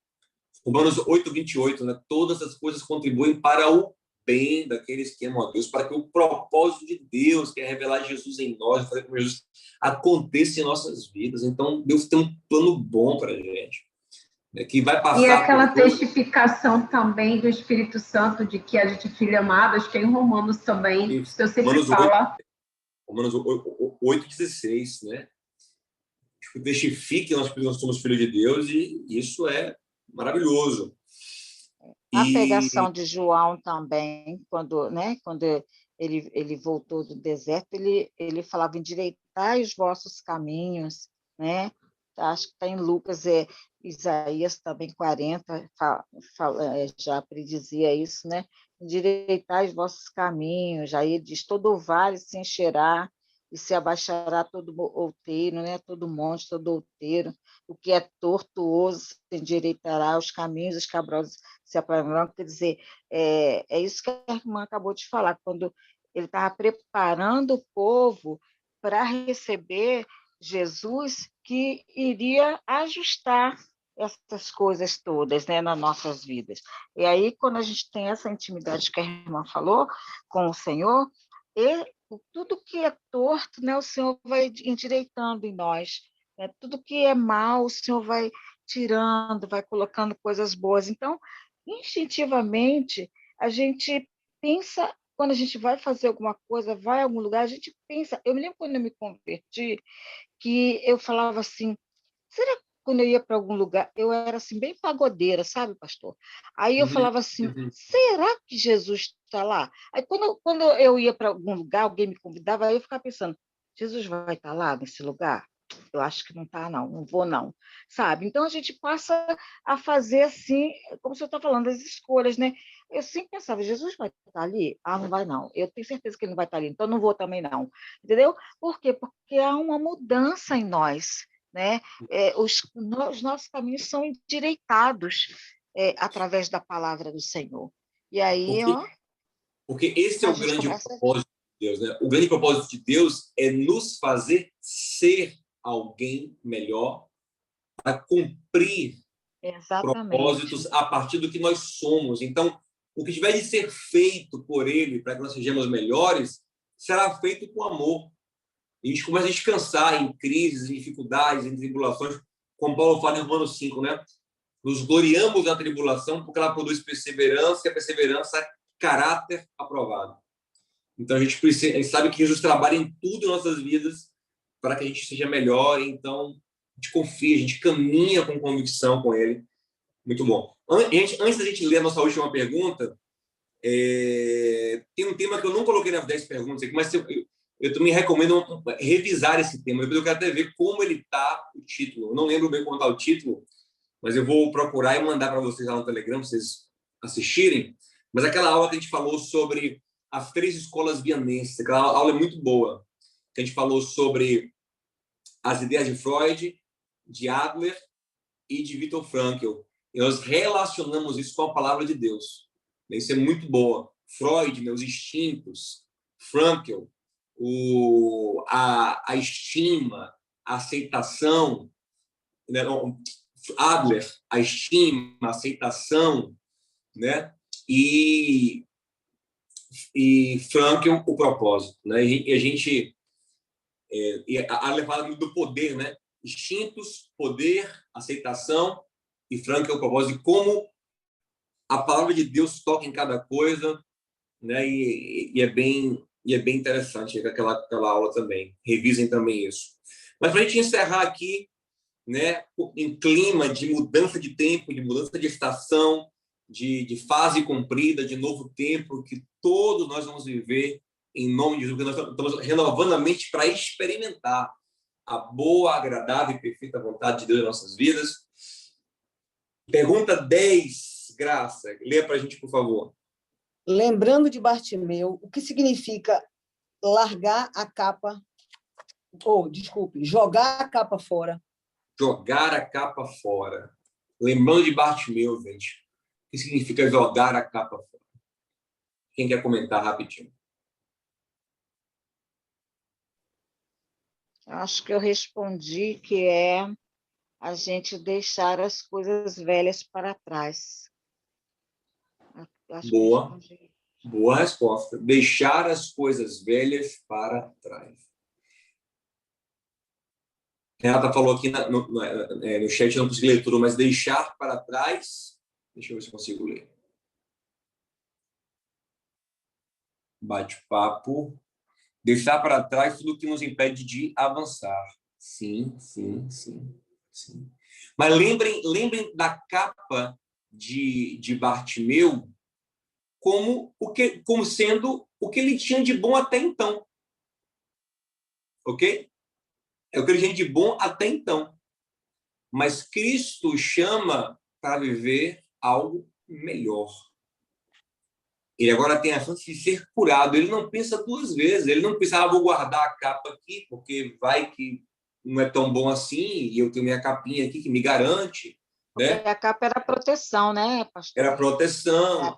S1: Romanos 8:28, né? Todas as coisas contribuem para o bem daqueles que amam a Deus, para que o propósito de Deus, que é revelar Jesus em nós, fazer com que Jesus aconteça em nossas vidas. Então, Deus tem um plano bom para a gente, né? Que vai passar...
S9: E aquela testificação também do Espírito Santo de que a gente é filho amado, acho que é em Romanos também,
S1: Isso.
S9: eu sempre
S1: Romanos
S9: falo.
S1: Romanos 8:16, né? Testifique que nós somos filhos de Deus, e isso é maravilhoso.
S6: A pregação de João também, quando ele voltou do deserto, ele falava, endireitai os vossos caminhos, né? Acho que está em Lucas, Isaías também 40, já predizia isso, né? Endireitai os vossos caminhos, aí ele diz, todo vale se encherá, e se abaixará todo outeiro, né? Todo monte, todo outeiro, o que é tortuoso se endireitará, os caminhos escabrosos se aplanarão. Quer dizer, é isso que a irmã acabou de falar, quando ele estava preparando o povo para receber Jesus, que iria ajustar essas coisas todas, né, nas nossas vidas. E aí, quando a gente tem essa intimidade que a irmã falou com o Senhor, tudo que é torto, né, o Senhor vai endireitando em nós, né? Tudo que é mal, o Senhor vai tirando, vai colocando coisas boas. Então, instintivamente, a gente pensa, quando a gente vai fazer alguma coisa, vai a algum lugar, a gente pensa. Eu me lembro quando eu me converti, que eu falava assim, será que quando eu ia para algum lugar, eu era assim, bem pagodeira, sabe, pastor? Aí eu falava assim, será que Jesus está lá? Aí quando eu ia para algum lugar, alguém me convidava, aí eu ficava pensando, Jesus vai estar lá nesse lugar? Eu acho que não está, não vou, não, sabe? Então a gente passa a fazer assim, como o senhor está falando, as escolhas, né? Eu sempre pensava, Jesus vai estar ali? Ah, não vai, não. Eu tenho certeza que ele não vai estar ali, então não vou também, não. Entendeu? Por quê? Porque há uma mudança em nós, né? Os nossos caminhos são endireitados através da palavra do Senhor. E aí,
S1: porque esse é o grande propósito de Deus, né? O grande propósito de Deus é nos fazer ser alguém melhor para cumprir propósitos a partir do que nós somos. Então, o que tiver de ser feito por Ele para que nós sejamos melhores será feito com amor. E a gente começa a descansar em crises, em dificuldades, em tribulações, como Paulo fala em Romanos 5, né? Nos gloriamos na tribulação porque ela produz perseverança, e a perseverança, caráter aprovado. Então, a gente sabe que Jesus trabalha em tudo em nossas vidas para que a gente seja melhor. Então, a gente confia, a gente caminha com convicção com Ele. Muito bom. Antes da gente ler a nossa última pergunta, tem um tema que eu não coloquei nas 10 perguntas aqui, mas eu também recomendo revisar esse tema. Depois eu quero até ver como ele está, o título. Eu não lembro bem como está o título, mas eu vou procurar e mandar para vocês lá no Telegram, para vocês assistirem. Mas aquela aula que a gente falou sobre as 3 escolas vianenses, aquela aula é muito boa, que a gente falou sobre as ideias de Freud, de Adler e de Viktor Frankl. E nós relacionamos isso com a palavra de Deus. Isso é muito boa. Freud, os instintos, Frankl, a estima, a aceitação, né? Adler, a estima, a aceitação, né? E Frankl, o propósito, né? E a gente Adler fala muito do poder, né? Instintos, poder, aceitação, e Frankl, o propósito, de como a palavra de Deus toca em cada coisa, né? E é bem interessante aquela aula também. Revisem também isso. Mas para a gente encerrar aqui, né, em clima de mudança de tempo, de mudança de estação, de fase cumprida, de novo tempo, que todos nós vamos viver em nome de Jesus, nós estamos renovando a mente para experimentar a boa, agradável e perfeita vontade de Deus em nossas vidas. Pergunta 10, Graça. Leia para a gente, por favor.
S5: Lembrando de Bartimeu, o que significa largar a capa, jogar a capa fora?
S1: Jogar a capa fora. Lembrando de Bartimeu, gente, o que significa jogar a capa fora? Quem quer comentar rapidinho?
S6: Acho que eu respondi que é a gente deixar as coisas velhas para trás.
S1: Boa. Boa resposta. Deixar as coisas velhas para trás. Renata falou aqui no chat, não consegui ler tudo, mas deixar para trás... Deixa eu ver se eu consigo ler. Bate-papo. Deixar para trás tudo que nos impede de avançar. Sim. Mas lembrem da capa de Bartimeu como sendo o que ele tinha de bom até então. Ok? É o que ele tinha de bom até então. Mas Cristo chama para viver algo melhor. Ele agora tem a chance de ser curado. Ele não pensa duas vezes. Ele não pensa, vou guardar a capa aqui, porque vai que não é tão bom assim, e eu tenho minha capinha aqui que me garante. Né?
S6: A capa era proteção, né, pastor?
S1: Era proteção.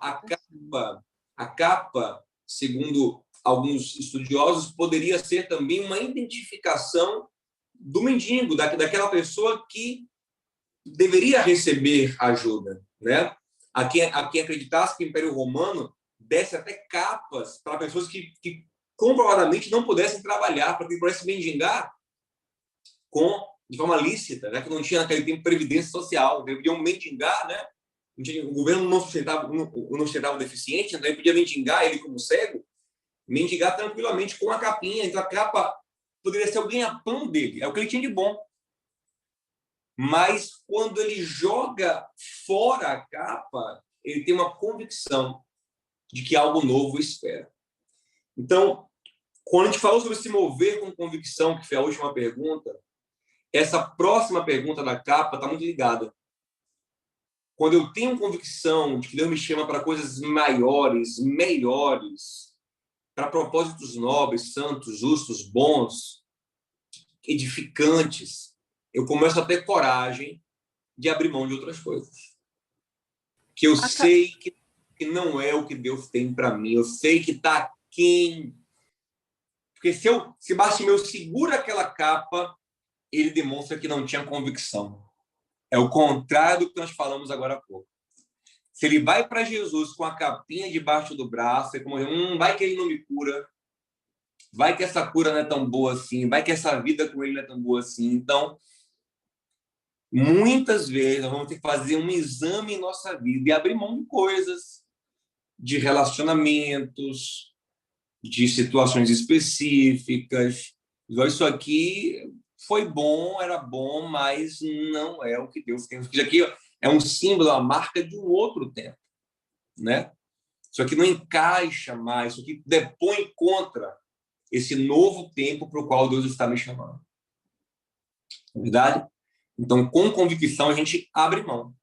S1: A capa, segundo alguns estudiosos, poderia ser também uma identificação do mendigo, daquela pessoa que deveria receber ajuda. Né? A quem acreditasse que o Império Romano desse até capas para pessoas que comprovadamente não pudessem trabalhar, para que pudessem mendigar de forma lícita, né? Que não tinha naquele tempo previdência social, deveriam mendigar, né? O governo não sustentava o deficiente, então ele podia mendigar, ele como cego, mendigar tranquilamente com a capinha. Então a capa poderia ser o ganha-pão dele, é o que ele tinha de bom. Mas quando ele joga fora a capa, ele tem uma convicção de que algo novo espera. Então, quando a gente falou sobre se mover com convicção, que foi a última pergunta, essa próxima pergunta da capa está muito ligada. Quando eu tenho convicção de que Deus me chama para coisas maiores, melhores, para propósitos nobres, santos, justos, bons, edificantes, eu começo a ter coragem de abrir mão de outras coisas. Que eu sei que não é o que Deus tem para mim. Eu sei que está aquém. Porque se Bartimeu segura aquela capa, ele demonstra que não tinha convicção. É o contrário do que nós falamos agora há pouco. Se ele vai para Jesus com a capinha debaixo do braço, é como, vai que ele não me cura, vai que essa cura não é tão boa assim, vai que essa vida com ele não é tão boa assim. Então, muitas vezes, nós vamos ter que fazer um exame em nossa vida e abrir mão de coisas, de relacionamentos, de situações específicas. Isso aqui foi bom, era bom, mas não é o que Deus tem. Isso aqui é um símbolo, a marca de um outro tempo, né? Isso aqui não encaixa mais, isso aqui depõe contra esse novo tempo para o qual Deus está me chamando. Não é verdade? Então, com convicção, a gente abre mão.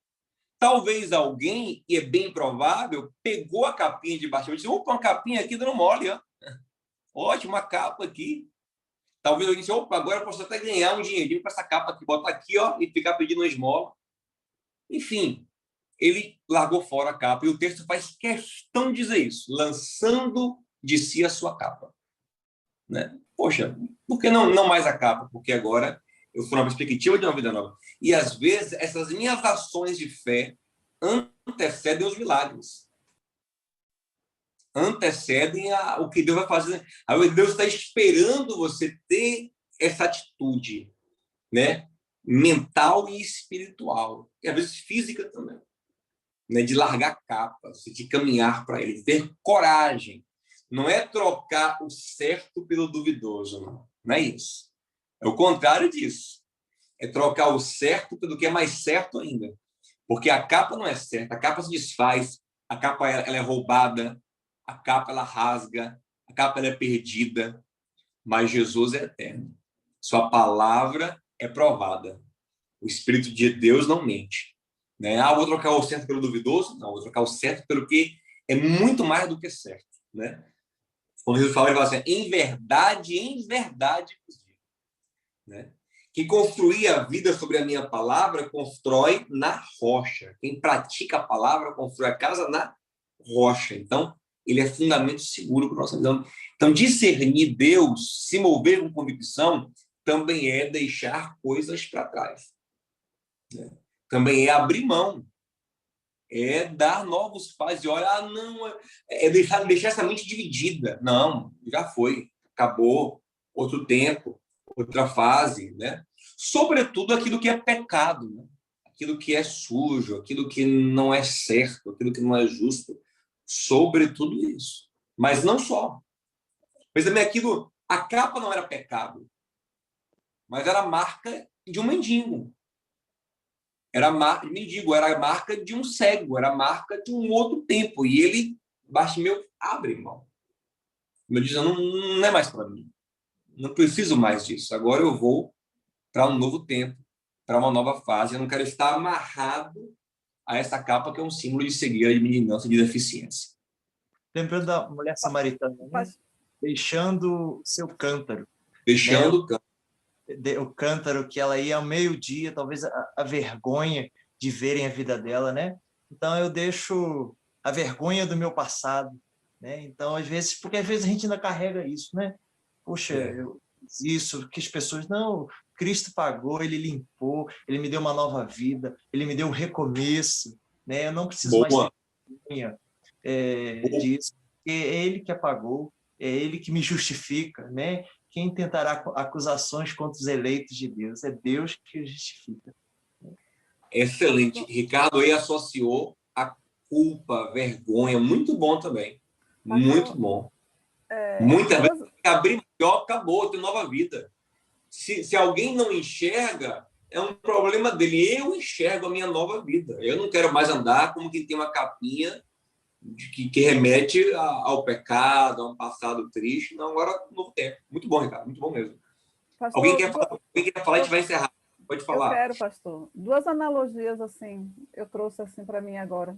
S1: Talvez alguém, e é bem provável, pegou a capinha de Bartimeu e disse, opa, uma capinha aqui dando mole, ó. Ótima capa aqui. Talvez alguém disse, opa, agora eu posso até ganhar um dinheirinho com essa capa aqui, botar aqui, ó, e ficar pedindo uma esmola. Enfim, ele largou fora a capa, e o texto faz questão de dizer isso, lançando de si a sua capa. Né? Poxa, por que não mais a capa? Porque agora eu fui na perspectiva de uma vida nova. E, às vezes, essas minhas ações de fé antecedem os milagres. Antecedem o que Deus vai fazer. Deus está esperando você ter essa atitude, né? Mental e espiritual. E, às vezes, física também. Né? De largar capas, de caminhar para Ele, de ter coragem. Não é trocar o certo pelo duvidoso, não. Não é isso. É o contrário disso. É trocar o certo pelo que é mais certo ainda. Porque a capa não é certa, a capa se desfaz, a capa ela é roubada, a capa ela rasga, a capa ela é perdida, mas Jesus é eterno. Sua palavra é provada. O Espírito de Deus não mente. Né? Vou trocar o certo pelo duvidoso? Não, vou trocar o certo pelo que é muito mais do que certo. Né? Quando Jesus fala, ele fala assim, em verdade vos digo. Né? Quem construir a vida sobre a minha palavra, constrói na rocha. Quem pratica a palavra, constrói a casa na rocha. Então, ele é fundamento seguro para a nossa visão. Então, discernir Deus, se mover com convicção, também é deixar coisas para trás. Né? Também é abrir mão. É dar novos passos. E olha, não, é deixar essa mente dividida. Não, já foi. Acabou. Outro tempo, outra fase. Né? Sobretudo aquilo que é pecado. Né? Aquilo que é sujo, aquilo que não é certo, aquilo que não é justo. Sobretudo isso. Mas não só. Mas também aquilo, a capa não era pecado, mas era a marca de um mendigo. Era a marca de um cego, era a marca de um outro tempo. E ele, Bartimeu, abre mão. Ele diz, não é mais para mim. Não preciso mais disso. Agora eu vou para um novo tempo, para uma nova fase. Eu não quero estar amarrado a essa capa que é um símbolo de cegueira, de mendigança, de deficiência.
S8: Lembrando da mulher samaritana, né? Deixando seu cântaro.
S1: Deixando
S8: o cântaro. O cântaro que ela ia ao meio-dia, talvez a vergonha de verem a vida dela, né? Então eu deixo a vergonha do meu passado, né? Então às vezes a gente ainda carrega isso, né? Poxa, isso que as pessoas não, Cristo pagou, ele limpou, ele me deu uma nova vida, ele me deu um recomeço, né? Eu não preciso mais ter vergonha disso, porque é ele que apagou, é ele que me justifica, né? Quem tentará acusações contra os eleitos de Deus? É Deus que justifica.
S1: Excelente. Ricardo aí associou a culpa, a vergonha. Muito bom também. Muito bom. Muitas vezes abrir melhor, acabou, tem nova vida. Se alguém não enxerga, é um problema dele. Eu enxergo a minha nova vida. Eu não quero mais andar como quem tem uma capinha que remete ao pecado, a um passado triste. Não, agora um novo tempo. Muito bom, Ricardo. Muito bom mesmo.
S7: Pastor,
S1: alguém quer falar, a gente vai encerrar. Pode falar.
S7: Eu quero, pastor. 2 analogias, assim, eu trouxe assim para mim agora.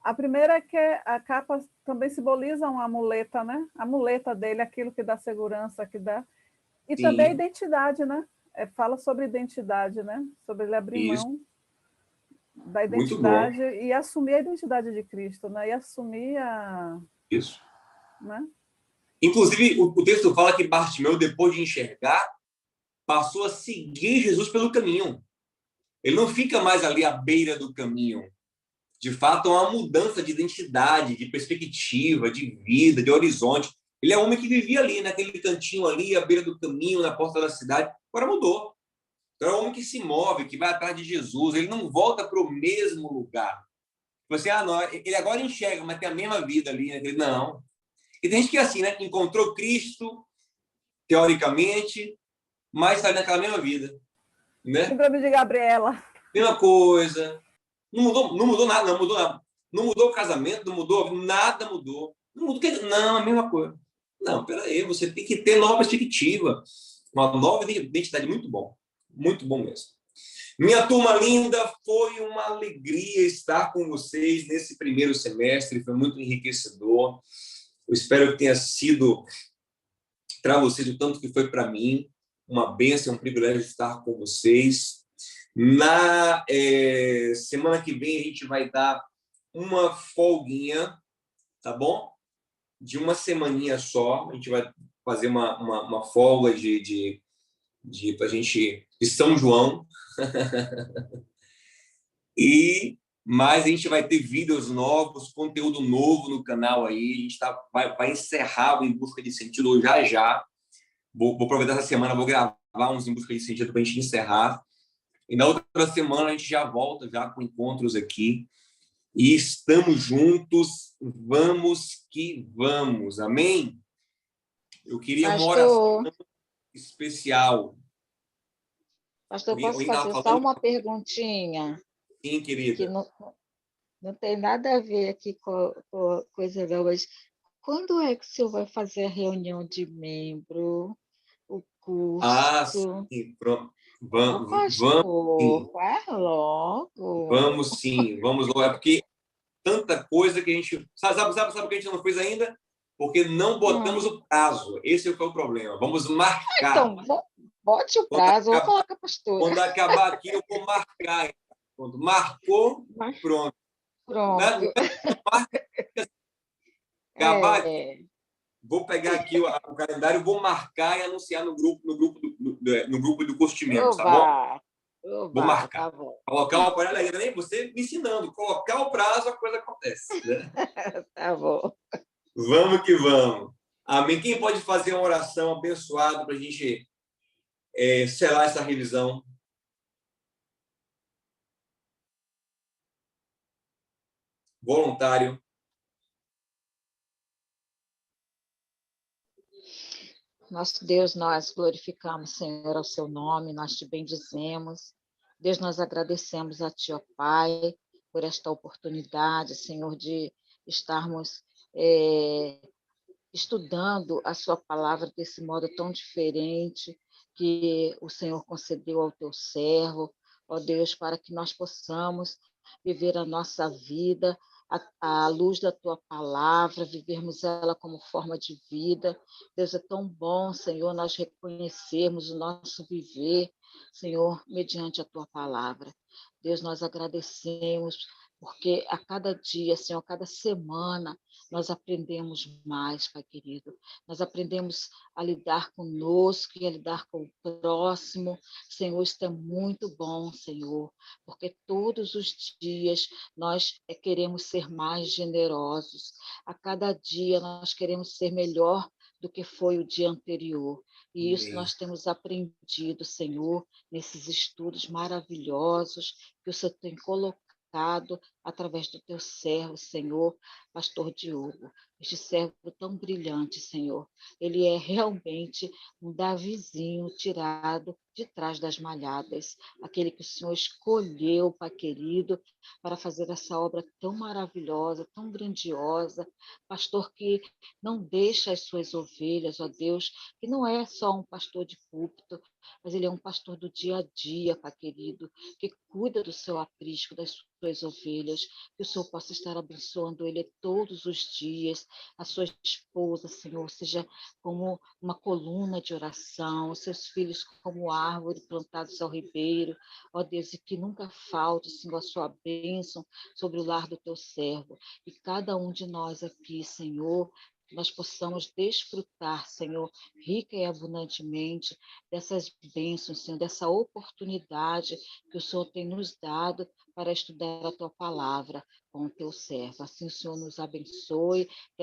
S7: A primeira é que a capa também simboliza uma muleta, né? A muleta dele, aquilo que dá segurança, que dá... E
S1: Sim.
S7: também a identidade, né? Fala sobre identidade, né? Sobre ele abrir mão da identidade e assumir a identidade de Cristo, né? E assumir a...
S1: Isso.
S7: Né?
S1: Inclusive, o texto fala que Bartimeu, depois de enxergar, passou a seguir Jesus pelo caminho. Ele não fica mais ali à beira do caminho. De fato, é uma mudança de identidade, de perspectiva, de vida, de horizonte. Ele é um homem que vivia ali, naquele cantinho ali, à beira do caminho, na porta da cidade. Agora mudou. Então, é um homem que se move, que vai atrás de Jesus. Ele não volta para o mesmo lugar. Você, não, ele agora enxerga, mas tem a mesma vida ali. Né? Não. E tem gente que é assim, né? Encontrou Cristo, teoricamente, mas está naquela mesma vida. Né?
S7: Síndrome de Gabriela.
S1: Mesma coisa. Não mudou nada, não mudou nada. Não mudou o casamento, não mudou, nada mudou. Não mudou, não, a mesma coisa. Não, peraí, você tem que ter nova perspectiva, uma nova identidade. Muito bom mesmo. Minha turma linda, foi uma alegria estar com vocês nesse primeiro semestre, foi muito enriquecedor. Eu espero que tenha sido para vocês o tanto que foi para mim, uma bênção, um privilégio estar com vocês. Na semana que vem a gente vai dar uma folguinha, tá bom? De uma semaninha só, a gente vai fazer uma folga pra gente de São João. Mas a gente vai ter vídeos novos, conteúdo novo no canal aí. A gente vai encerrar o Em Busca de Sentido já. Vou aproveitar essa semana, vou gravar uns Em Busca de Sentido para a gente encerrar. E na outra semana a gente já volta já com encontros aqui. E estamos juntos, vamos que vamos. Amém? Eu queria uma oração especial.
S6: Pastor, posso fazer só uma perguntinha?
S1: Sim, querida.
S6: Que não tem nada a ver aqui com coisa não, mas quando é que o senhor vai fazer a reunião de membro, o curso?
S1: Ah, sim, pronto. Vamos sim.
S6: Logo.
S1: Vamos logo. É porque tanta coisa que a gente... Sabe o que a gente não fez ainda? Porque não botamos o prazo. Esse é o problema. Vamos marcar.
S6: Então, bote o prazo, vou falar com a pastora.
S1: Quando acabar aqui, eu vou marcar. Pronto. Marcou, pronto.
S6: Pronto.
S1: Gabá, vou pegar aqui o calendário, vou marcar e anunciar no grupo do curso de membros, tá bom? Vou marcar.
S6: Tá bom.
S1: Colocar o prazo, ainda nem você me ensinando, colocar o prazo, a coisa acontece. Né?
S6: Tá bom.
S1: Vamos que vamos. Amém. Quem pode fazer uma oração abençoada para a gente selar essa revisão? Voluntário.
S6: Nosso Deus, nós glorificamos, Senhor, ao seu nome, nós te bendizemos. Deus, nós agradecemos a ti, ó Pai, por esta oportunidade, Senhor, de estarmos estudando a sua palavra desse modo tão diferente que o Senhor concedeu ao teu servo, ó Deus, para que nós possamos viver a nossa vida à luz da tua palavra, vivermos ela como forma de vida. Deus, é tão bom, Senhor, nós reconhecermos o nosso viver, Senhor, mediante a tua palavra. Deus, nós agradecemos, porque a cada dia, Senhor, a cada semana, nós aprendemos mais, Pai querido. Nós aprendemos a lidar conosco e a lidar com o próximo. Senhor, isso é muito bom, Senhor, porque todos os dias nós queremos ser mais generosos. A cada dia nós queremos ser melhor do que foi o dia anterior. E isso nós temos aprendido, Senhor, nesses estudos maravilhosos que o Senhor tem colocado através do teu servo, Senhor, pastor Diogo. Este servo tão brilhante, Senhor. Ele é realmente um Davizinho tirado de trás das malhadas, aquele que o Senhor escolheu, Pai querido, para fazer essa obra tão maravilhosa, tão grandiosa. Pastor que não deixa as suas ovelhas, ó Deus, que não é só um pastor de púlpito, mas ele é um pastor do dia a dia, Pai querido, que cuida do seu aprisco, das suas ovelhas, que o Senhor possa estar abençoando ele todos os dias, a sua esposa, Senhor, seja como uma coluna de oração, os seus filhos como árvore plantados ao ribeiro, ó Deus, e que nunca falte, Senhor, a sua bênção sobre o lar do teu servo, e cada um de nós aqui, Senhor, que nós possamos desfrutar, Senhor, rica e abundantemente dessas bênçãos, Senhor, dessa oportunidade que o Senhor tem nos dado para estudar a tua palavra com o teu servo. Assim o Senhor nos abençoe, que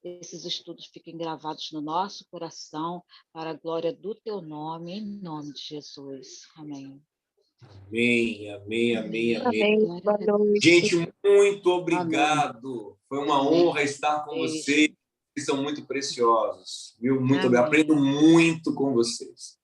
S6: esses estudos fiquem gravados no nosso coração para a glória do teu nome, em nome de Jesus. Amém.
S1: Amém, amém, amém, amém.
S4: Amém. Boa noite.
S1: Gente, muito obrigado.
S6: Amém.
S1: Foi uma honra estar com vocês. Vocês são muito preciosos, viu? Muito obrigado. Aprendo muito com vocês.